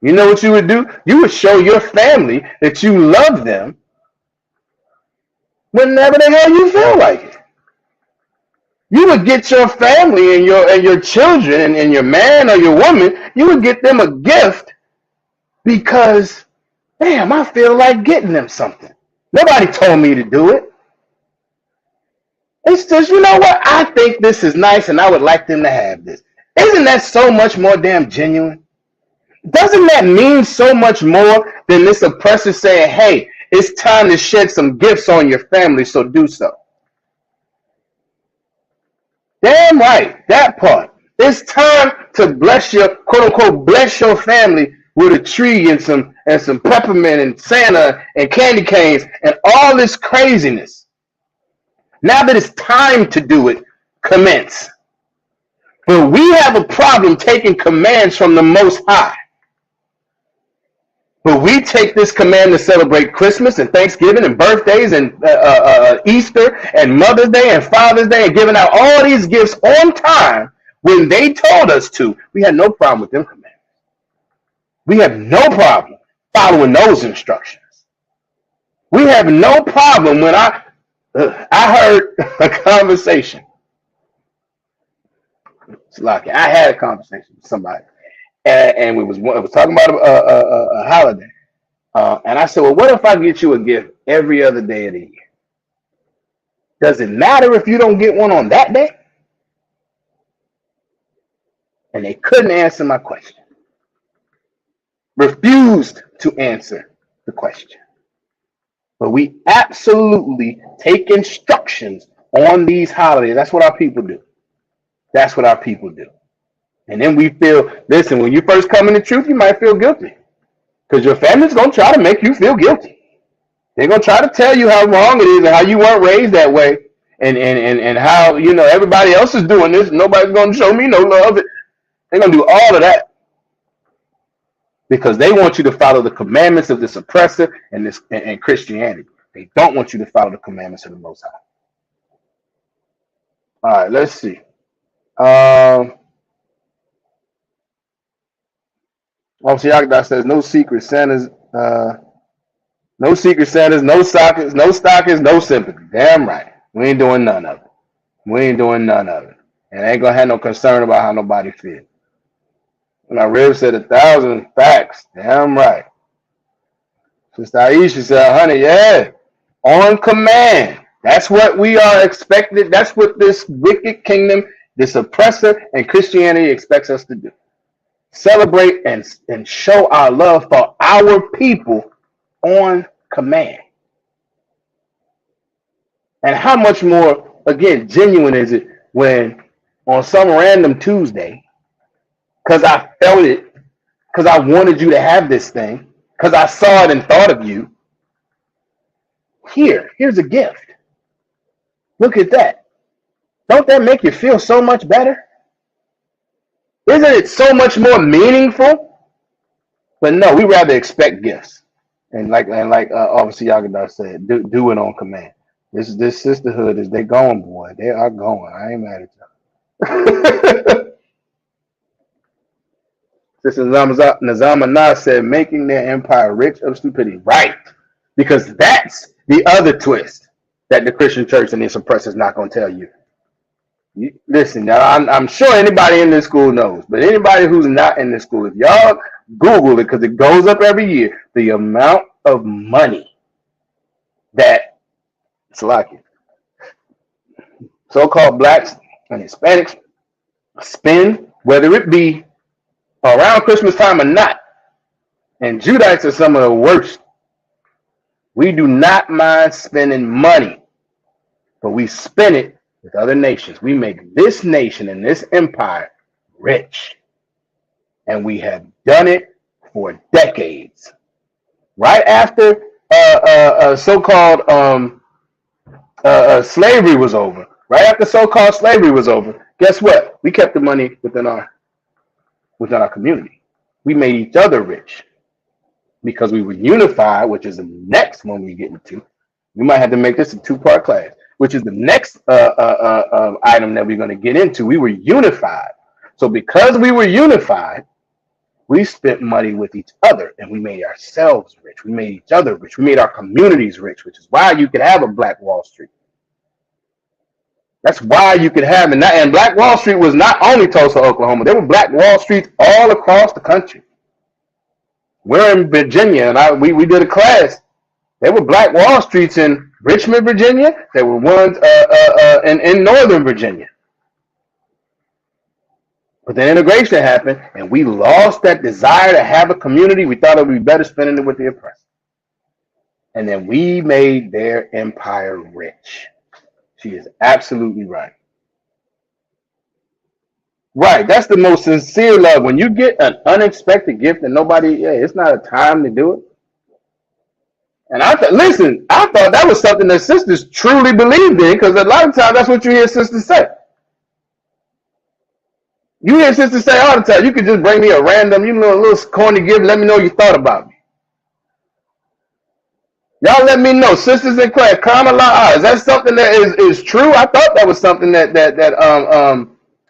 You know what you would do? You would show your family that you love them whenever the hell you feel like it. You would get your family and your children and your man or your woman, you would get them a gift because, damn, I feel like getting them something. Nobody told me to do it. It's just, you know what? I think this is nice and I would like them to have this. Isn't that so much more damn genuine? Doesn't that mean so much more than this oppressor saying, hey, it's time to shed some gifts on your family, so do so? Damn right, that part. It's time to bless your, quote unquote, bless your family with a tree and some peppermint and Santa and candy canes and all this craziness. Now that it's time to do it, commence. But we have a problem taking commands from the Most High. But we take this command to celebrate Christmas and Thanksgiving and birthdays and Easter and Mother's Day and Father's Day and giving out all these gifts on time when they told us to. We had no problem with them commands. We have no problem following those instructions. We have no problem when I heard a conversation. It's lucky. I had a conversation with somebody. And it was talking about a holiday. And I said, well, what if I get you a gift every other day of the year? Does it matter if you don't get one on that day? And they couldn't answer my question. Refused to answer the question. But we absolutely take instructions on these holidays. That's what our people do. That's what our people do. And then we feel, listen, when you first come in the truth, you might feel guilty. Because your family's going to try to make you feel guilty. They're going to try to tell you how wrong it is and how you weren't raised that way. And how, you know, everybody else is doing this. Nobody's going to show me no love. They're going to do all of that. Because they want you to follow the commandments of this oppressor and Christianity. They don't want you to follow the commandments of the Most High. All right, let's see. Officer Yagda says no secret Santas, no secret Santas, no sockets, no stockings, no sympathy. Damn right. We ain't doing none of it. We ain't doing none of it. And ain't gonna have no concern about how nobody feels. My rib said 1,000 facts. Damn right. Sister Aisha said 100. Yeah. On command. That's what we are expected. That's what this wicked kingdom, this oppressor, and Christianity expects us to do. Celebrate and show our love for our people on command. And how much more, again, genuine is it when on some random Tuesday, because I felt it, because I wanted you to have this thing, because I saw it and thought of you, here's a gift. Look at that. Don't that make you feel so much better? Isn't it so much more meaningful? But no, we rather expect gifts. And like Officer Yagadar said, do it on command. This sisterhood is, they going, boy. They are going. I ain't mad at y'all. Sister Nazama Nas said, making their empire rich of stupidity. Right. Because that's the other twist that the Christian church and its oppressors not going to tell you. Listen, now I'm sure anybody in this school knows, but anybody who's not in this school, if y'all Google it, because it goes up every year, the amount of money that so-called blacks and Hispanics spend, whether it be around Christmas time or not, and Judites are some of the worst. We do not mind spending money, but we spend it with other nations. We make this nation and this empire rich. And we have done it for decades. Right after so-called slavery was over. Right after so-called slavery was over, guess what? We kept the money within our community. We made each other rich because we were unified, which is the next one we get into. We might have to make this a two-part class, which is the next item that we're going to get into. We were unified. So because we were unified, we spent money with each other and we made ourselves rich. We made each other rich. We made our communities rich, which is why you could have a Black Wall Street. That's why you could have, and Black Wall Street was not only Tulsa, Oklahoma. There were Black Wall Streets all across the country. We're in Virginia, and we did a class. There were Black Wall Streets in Richmond, Virginia. There were ones in Northern Virginia. But then integration happened, and we lost that desire to have a community. We thought it would be better spending it with the oppressed. And then we made their empire rich. She is absolutely right. Right, that's the most sincere love. When you get an unexpected gift and it's not a time to do it. And I thought that was something that sisters truly believed in, because a lot of times that's what you hear sisters say. You hear sisters say all the time, you could just bring me a random, a little corny gift, let me know you thought about me. Y'all let me know, sisters in class, is that something that is true? I thought that was something that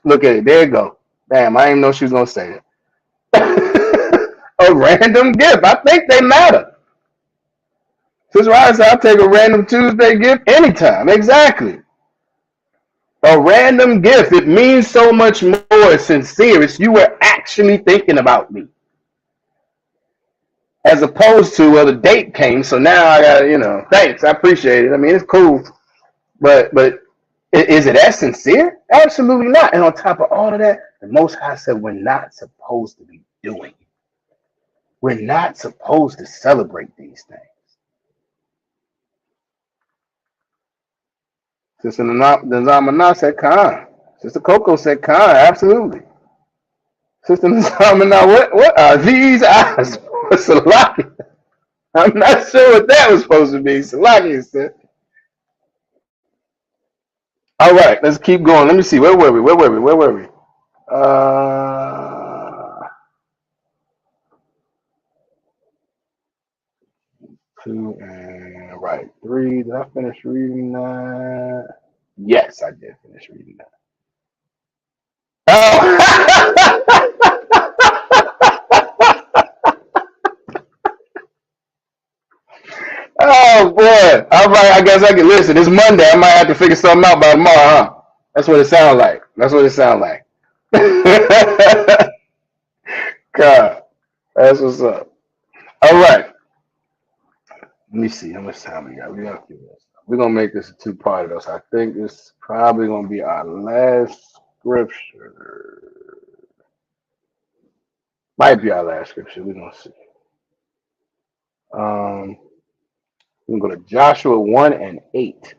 look at it, there you go. Damn, I didn't even know she was gonna say it. A random gift. I think they matter. Sister Ryan said, I'll take a random Tuesday gift anytime. Exactly. A random gift. It means so much more sincere. It's you were actually thinking about me. As opposed to, well, the date came, so now I got, thanks, I appreciate it. I mean, it's cool. But is it as sincere? Absolutely not. And on top of all of that, the Most High said we're not supposed to be doing it. We're not supposed to celebrate these things. Sister Nazamana said Khan. Sister Coco said Khan, absolutely. Sister Nazamana, what are these eyes for Salaki? I'm not sure what that was supposed to be. Salaki said. All right, let's keep going. Let me see. Where were we? 2 and right. 3. Did I finish reading that? Yes, I did finish reading that. Oh. Oh boy. All right, I guess I can listen. It's Monday. I might have to figure something out by tomorrow, huh? That's what it sounds like. God, that's what's up. All right. Let me see how much time we got. We're gonna make this a two-part though. So I think this is probably gonna be our last scripture. Might be our last scripture. We're gonna see. We're gonna go to Joshua 1 and 8.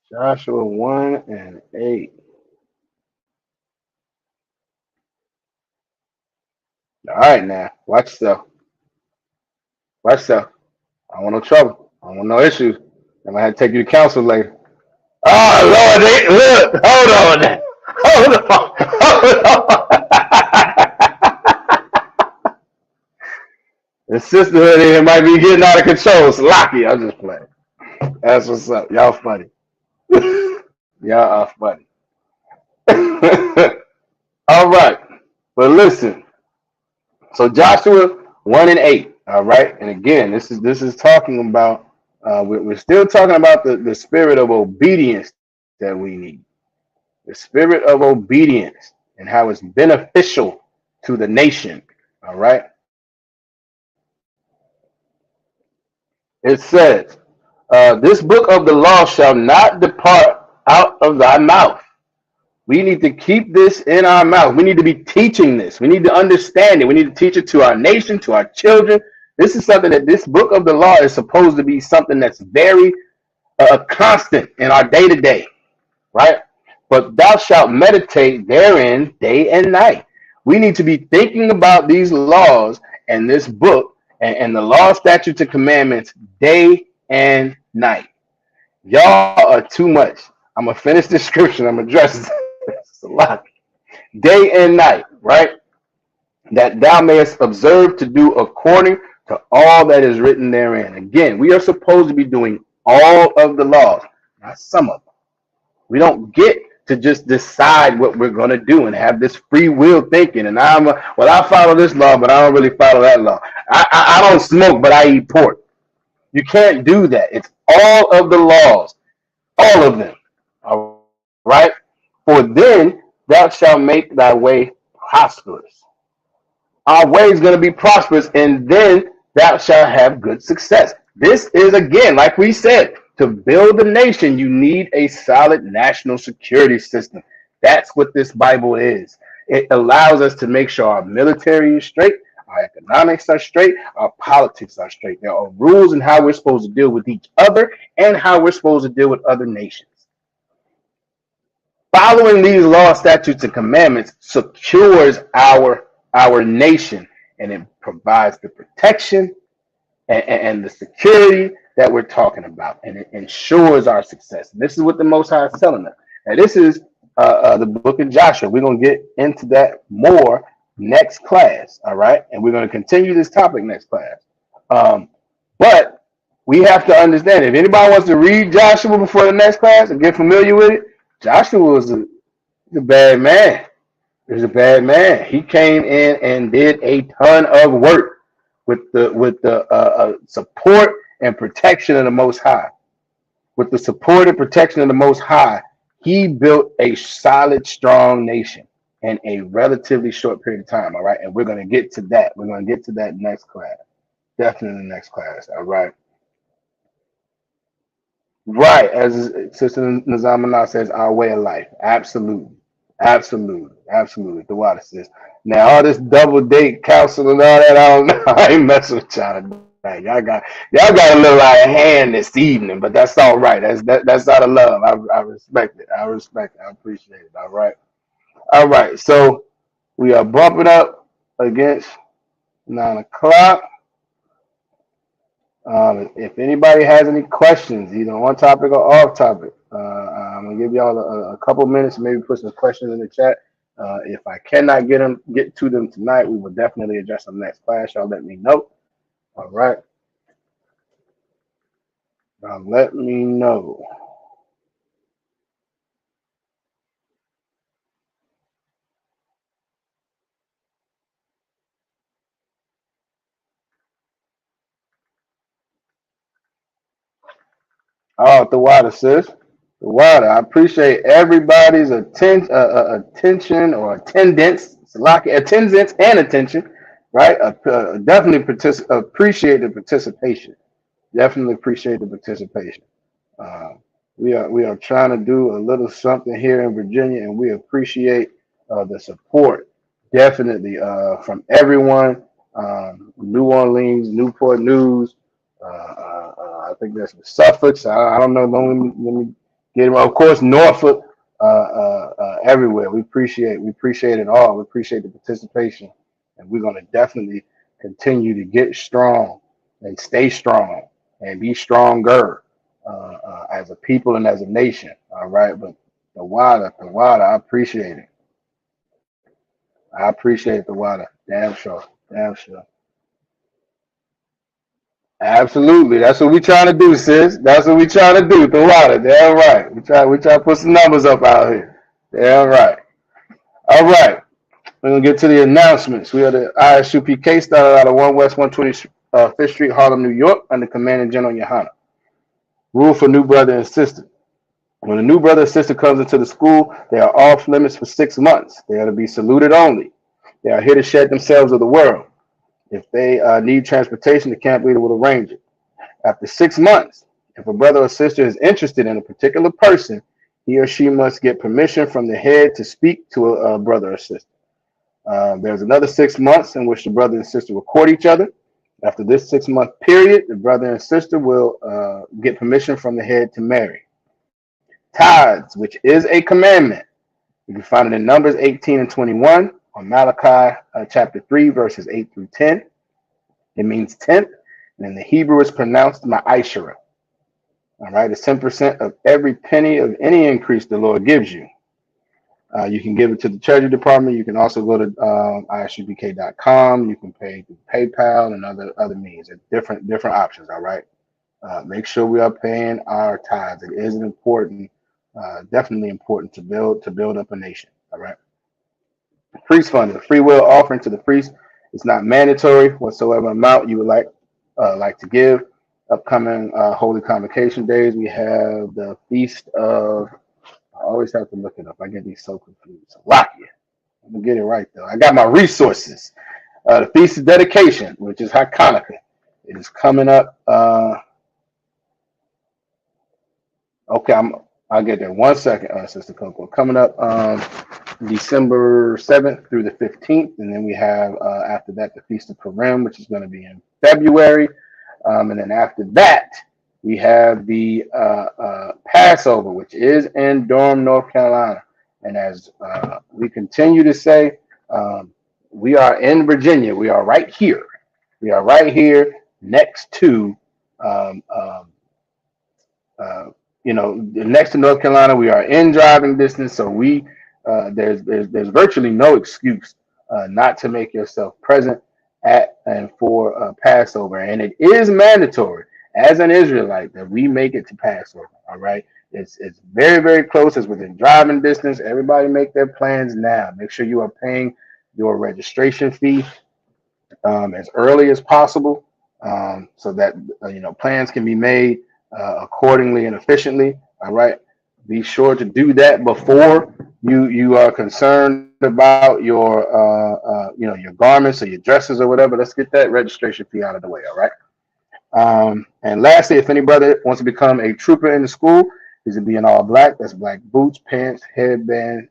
Joshua 1 and 8. All right, now watch yourself. I don't want no trouble. I don't want no issues. I might have to take you to counsel later. Oh Lord, look, hold on. The sisterhood here might be getting out of control. It's lucky. I'm just playing. That's what's up. Y'all funny. Y'all are funny. All right. But listen. So Joshua 1 and 8. All right. And again, this is talking about we're still talking about the spirit of obedience that we need. The spirit of obedience and how it's beneficial to the nation. All right. It says, this book of the law shall not depart out of thy mouth. We need to keep this in our mouth. We need to be teaching this. We need to understand it. We need to teach it to our nation, to our children. This is something that this book of the law is supposed to be something that's very constant in our day-to-day, right? But thou shalt meditate therein day and night. We need to be thinking about these laws and this book and the law, statutes, and commandments day and night. Y'all are too much. I'm gonna finish the scripture. I'm gonna address this a lot. Day and night, right? That thou mayest observe to do according to all that is written therein. Again, we are supposed to be doing all of the laws, not some of them. We don't get to just decide what we're going to do and have this free will thinking. And I follow this law, but I don't really follow that law. I don't smoke, but I eat pork. You can't do that. It's all of the laws, all of them. All right. For then thou shalt make thy way prosperous. Our way is going to be prosperous, and then thou shalt have good success. This is, again, like we said, to build a nation, you need a solid national security system. That's what this Bible is. It allows us to make sure our military is straight, our economics are straight, our politics are straight. There are rules in how we're supposed to deal with each other and how we're supposed to deal with other nations. Following these laws, statutes, and commandments secures our nation, and it provides the protection and the security that we're talking about, and it ensures our success. And this is what the Most High is telling us. And this is the book of Joshua. We're going to get into that more next class, all right? And we're going to continue this topic next class. But we have to understand, if anybody wants to read Joshua before the next class and get familiar with it, Joshua was a bad man. He was a bad man. He came in and did a ton of work with the support and protection of the Most High. With the support and protection of the Most High, he built a solid, strong nation in a relatively short period of time. All right, and we're going to get to that. We're going to get to that next class. Definitely next class. All right. Right, as Sister Nazamana says, our way of life. Absolutely. Absolutely. Absolutely. The water says. Now, all this double date counsel and all that, I don't know. I ain't messing with y'all tonight. Y'all got a little out of hand this evening, but that's all right. That's out of love. I respect it. I respect it. I appreciate it. All right. All right. So we are bumping up against 9 o'clock. If anybody has any questions, either on topic or off topic, I'm gonna give y'all a couple minutes, maybe put some questions in the chat. If I cannot get to them tonight, we will definitely address them next class. Y'all let me know. All right. Let me know. Oh, the water, sis. The water. I appreciate everybody's attention or attendance. Attendance and attention, right? Definitely appreciate the participation. Definitely appreciate the participation. We are trying to do a little something here in Virginia, and we appreciate the support. Definitely from everyone. New Orleans, Newport News. I think there's some Suffolk. I don't know. Let me get him. Of course, Norfolk. Everywhere. We appreciate it all. We appreciate the participation, and we're going to definitely continue to get strong and stay strong and be stronger as a people and as a nation. All right, but the water. I appreciate it. I appreciate the water. Damn sure. Absolutely. That's what we trying to do, sis. That's what we trying to do. The water. Damn right. We try to put some numbers up out here. Damn right. All right. We're gonna get to the announcements. We are the ISUPK, started out of 1 West 125th Street, Harlem, New York, under Commanding General Yohana. Rule for new brother and sister. When a new brother or sister comes into the school, they are off limits for 6 months. They are to be saluted only. They are here to shed themselves of the world. If they need transportation, the camp leader will arrange it. After 6 months, if a brother or sister is interested in a particular person, he or she must get permission from the head to speak to a brother or sister. There's another 6 months in which the brother and sister will court each other. After this 6 month period, the brother and sister will get permission from the head to marry. Tithes, which is a commandment. You can find it in Numbers 18 and 21, on Malachi chapter 3, verses 8 through 10. It means tenth, and in the Hebrew it's pronounced ma'ashara. All right, it's 10% of every penny of any increase the Lord gives you. You can give it to the Treasury Department. You can also go to ISUPK.com. You can pay through PayPal and other means. Different options. All right. Make sure we are paying our tithes. It is important, definitely important to build up a nation. All right. Priest fund, the free will offering to the priest. It's not mandatory. Whatsoever amount you would like to give. Upcoming holy convocation days, we have the feast of. I always have to look it up. I get these so confused. Salakia. I'm gonna get it right though. I got my resources. The feast of dedication, which is Hanukkah. It is coming up. Okay, I'll get there. 1 second, Sister Coco. Coming up December 7th through the 15th, and then we have after that the Feast of Purim, which is going to be in February, and then after that we have the Passover, which is in Durham, North Carolina. And as we continue to say, we are in Virginia. We are right here. We are right here next to next to North Carolina. We are in driving distance, so there's virtually no excuse not to make yourself present at and for Passover, and it is mandatory as an Israelite that we make it to Passover. All right, it's very, very close. It's within driving distance. Everybody make their plans now. Make sure you are paying your registration fee as early as possible, so that plans can be made accordingly and efficiently. All right, be sure to do that before you are concerned about your your garments or your dresses or whatever. Let's get that registration fee out of the way. All right. And lastly, if any brother wants to become a trooper in the school, he's to be in all black. That's black boots, pants, headband,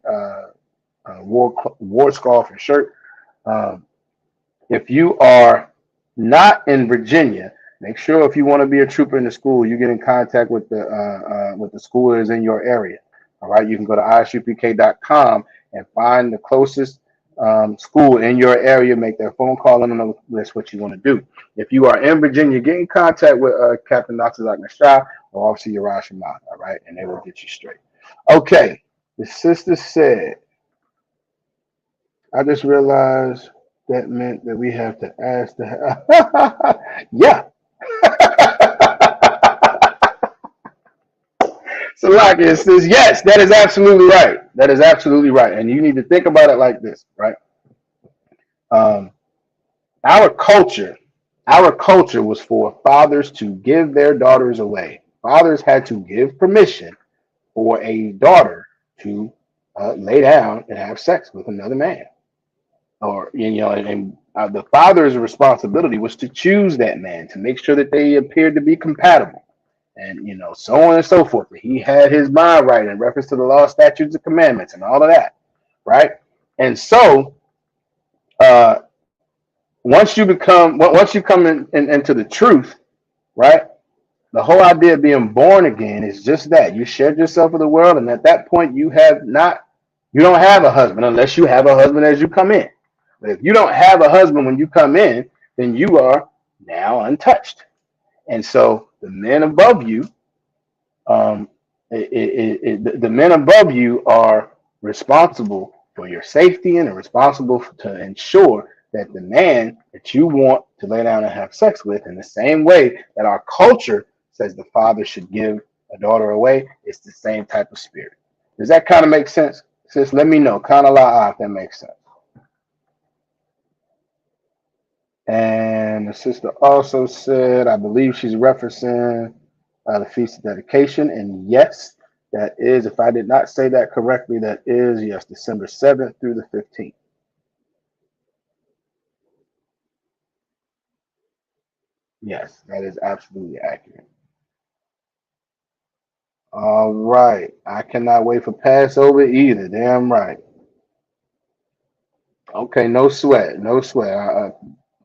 war scarf, and shirt. If you are not in Virginia, make sure if you want to be a trooper in the school, you get in contact with the school that is in your area. All right, you can go to ISUPK.com and find the closest school in your area. Make that phone call and know that's what you want to do. If you are in Virginia, get in contact with Captain Natsazak Nashah or Officer Yarash Ahmad, all right, and they will get you straight. Okay, the sister said, I just realized that meant that we have to ask the yeah. So like it says, yes, that is absolutely right. That is absolutely right. And you need to think about it like this, right? Our culture was for fathers to give their daughters away. Fathers had to give permission for a daughter to lay down and have sex with another man. Or, and the father's responsibility was to choose that man, to make sure that they appeared to be compatible. And, so on and so forth. He had his mind right in reference to the law, statutes, and commandments and all of that, right? And so once you come into the truth, right, the whole idea of being born again is just that. You shed yourself with the world, and at that point you don't have a husband unless you have a husband as you come in. But if you don't have a husband when you come in, then you are now untouched. And so the men above you, the men above you are responsible for your safety and are responsible to ensure that the man that you want to lay down and have sex with, in the same way that our culture says the father should give a daughter away, it's the same type of spirit. Does that kind of make sense? Sis, let me know. Kind of if that makes sense. And the sister also said, I believe she's referencing the Feast of Dedication. And yes, that is, if I did not say that correctly, that is, yes, December 7th through the 15th. Yes, that is absolutely accurate. All right. I cannot wait for Passover either. Damn right. Okay, no sweat. No sweat.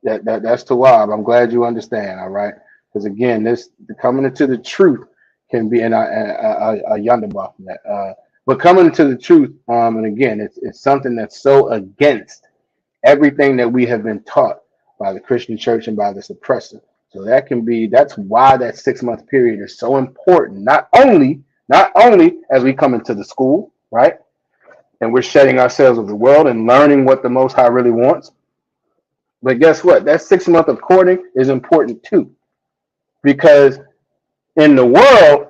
That's Tawab. I'm glad you understand. All right, because again, this coming into the truth can be, and I yonder from that. But coming into the truth, and again, it's something that's so against everything that we have been taught by the Christian church and by the suppressor. So that's why that 6-month period is so important. Not only as we come into the school, right? And we're shedding ourselves of the world and learning what the Most High really wants. But guess what? That 6 month of courting is important too. Because in the world,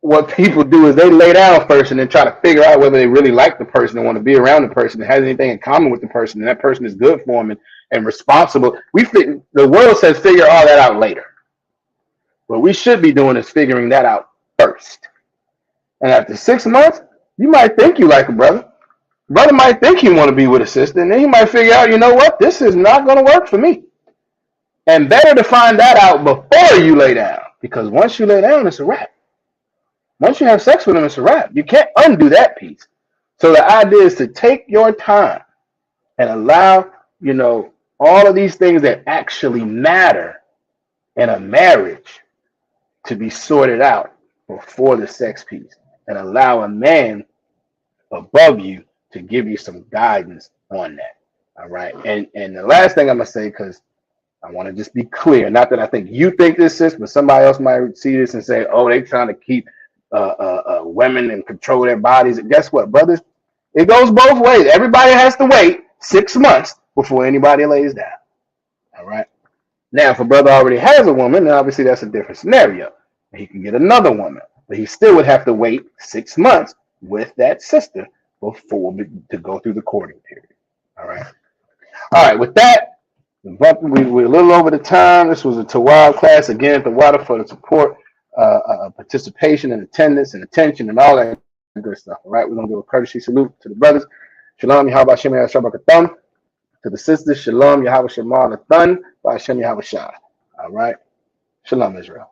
what people do is they lay down first and then try to figure out whether they really like the person and want to be around the person and has anything in common with the person and that person is good for them and responsible. The world says figure all that out later. What we should be doing is figuring that out first. And after 6 months, you might think you like a brother. Brother might think you want to be with a sister, and then he might figure out, you know what, this is not going to work for me. And better to find that out before you lay down, because once you lay down, it's a wrap. Once you have sex with him, it's a wrap. You can't undo that piece. So the idea is to take your time and allow, all of these things that actually matter in a marriage to be sorted out before the sex piece, and allow a man above you to give you some guidance on that. All right. And the last thing I'm going to say, because I want to just be clear, not that I think you think this is, but somebody else might see this and say, oh, they trying to keep women and control their bodies. And guess what, brothers? It goes both ways. Everybody has to wait 6 months before anybody lays down. All right. Now, if a brother already has a woman, then obviously that's a different scenario. He can get another woman, but he still would have to wait 6 months with that sister before to go through the courting period. All right. All right. With that, we're a little over the time. This was a Tawab class. Again, Tawab for the support, participation and attendance and attention and all that good stuff. All right. We're going to do a courtesy salute to the brothers. Shalom, Yahweh Shem Yahweh. To the sisters, Shalom, Yahweh Shema Nathan, by Hashem Yahweh Shah. All right. Shalom, Israel.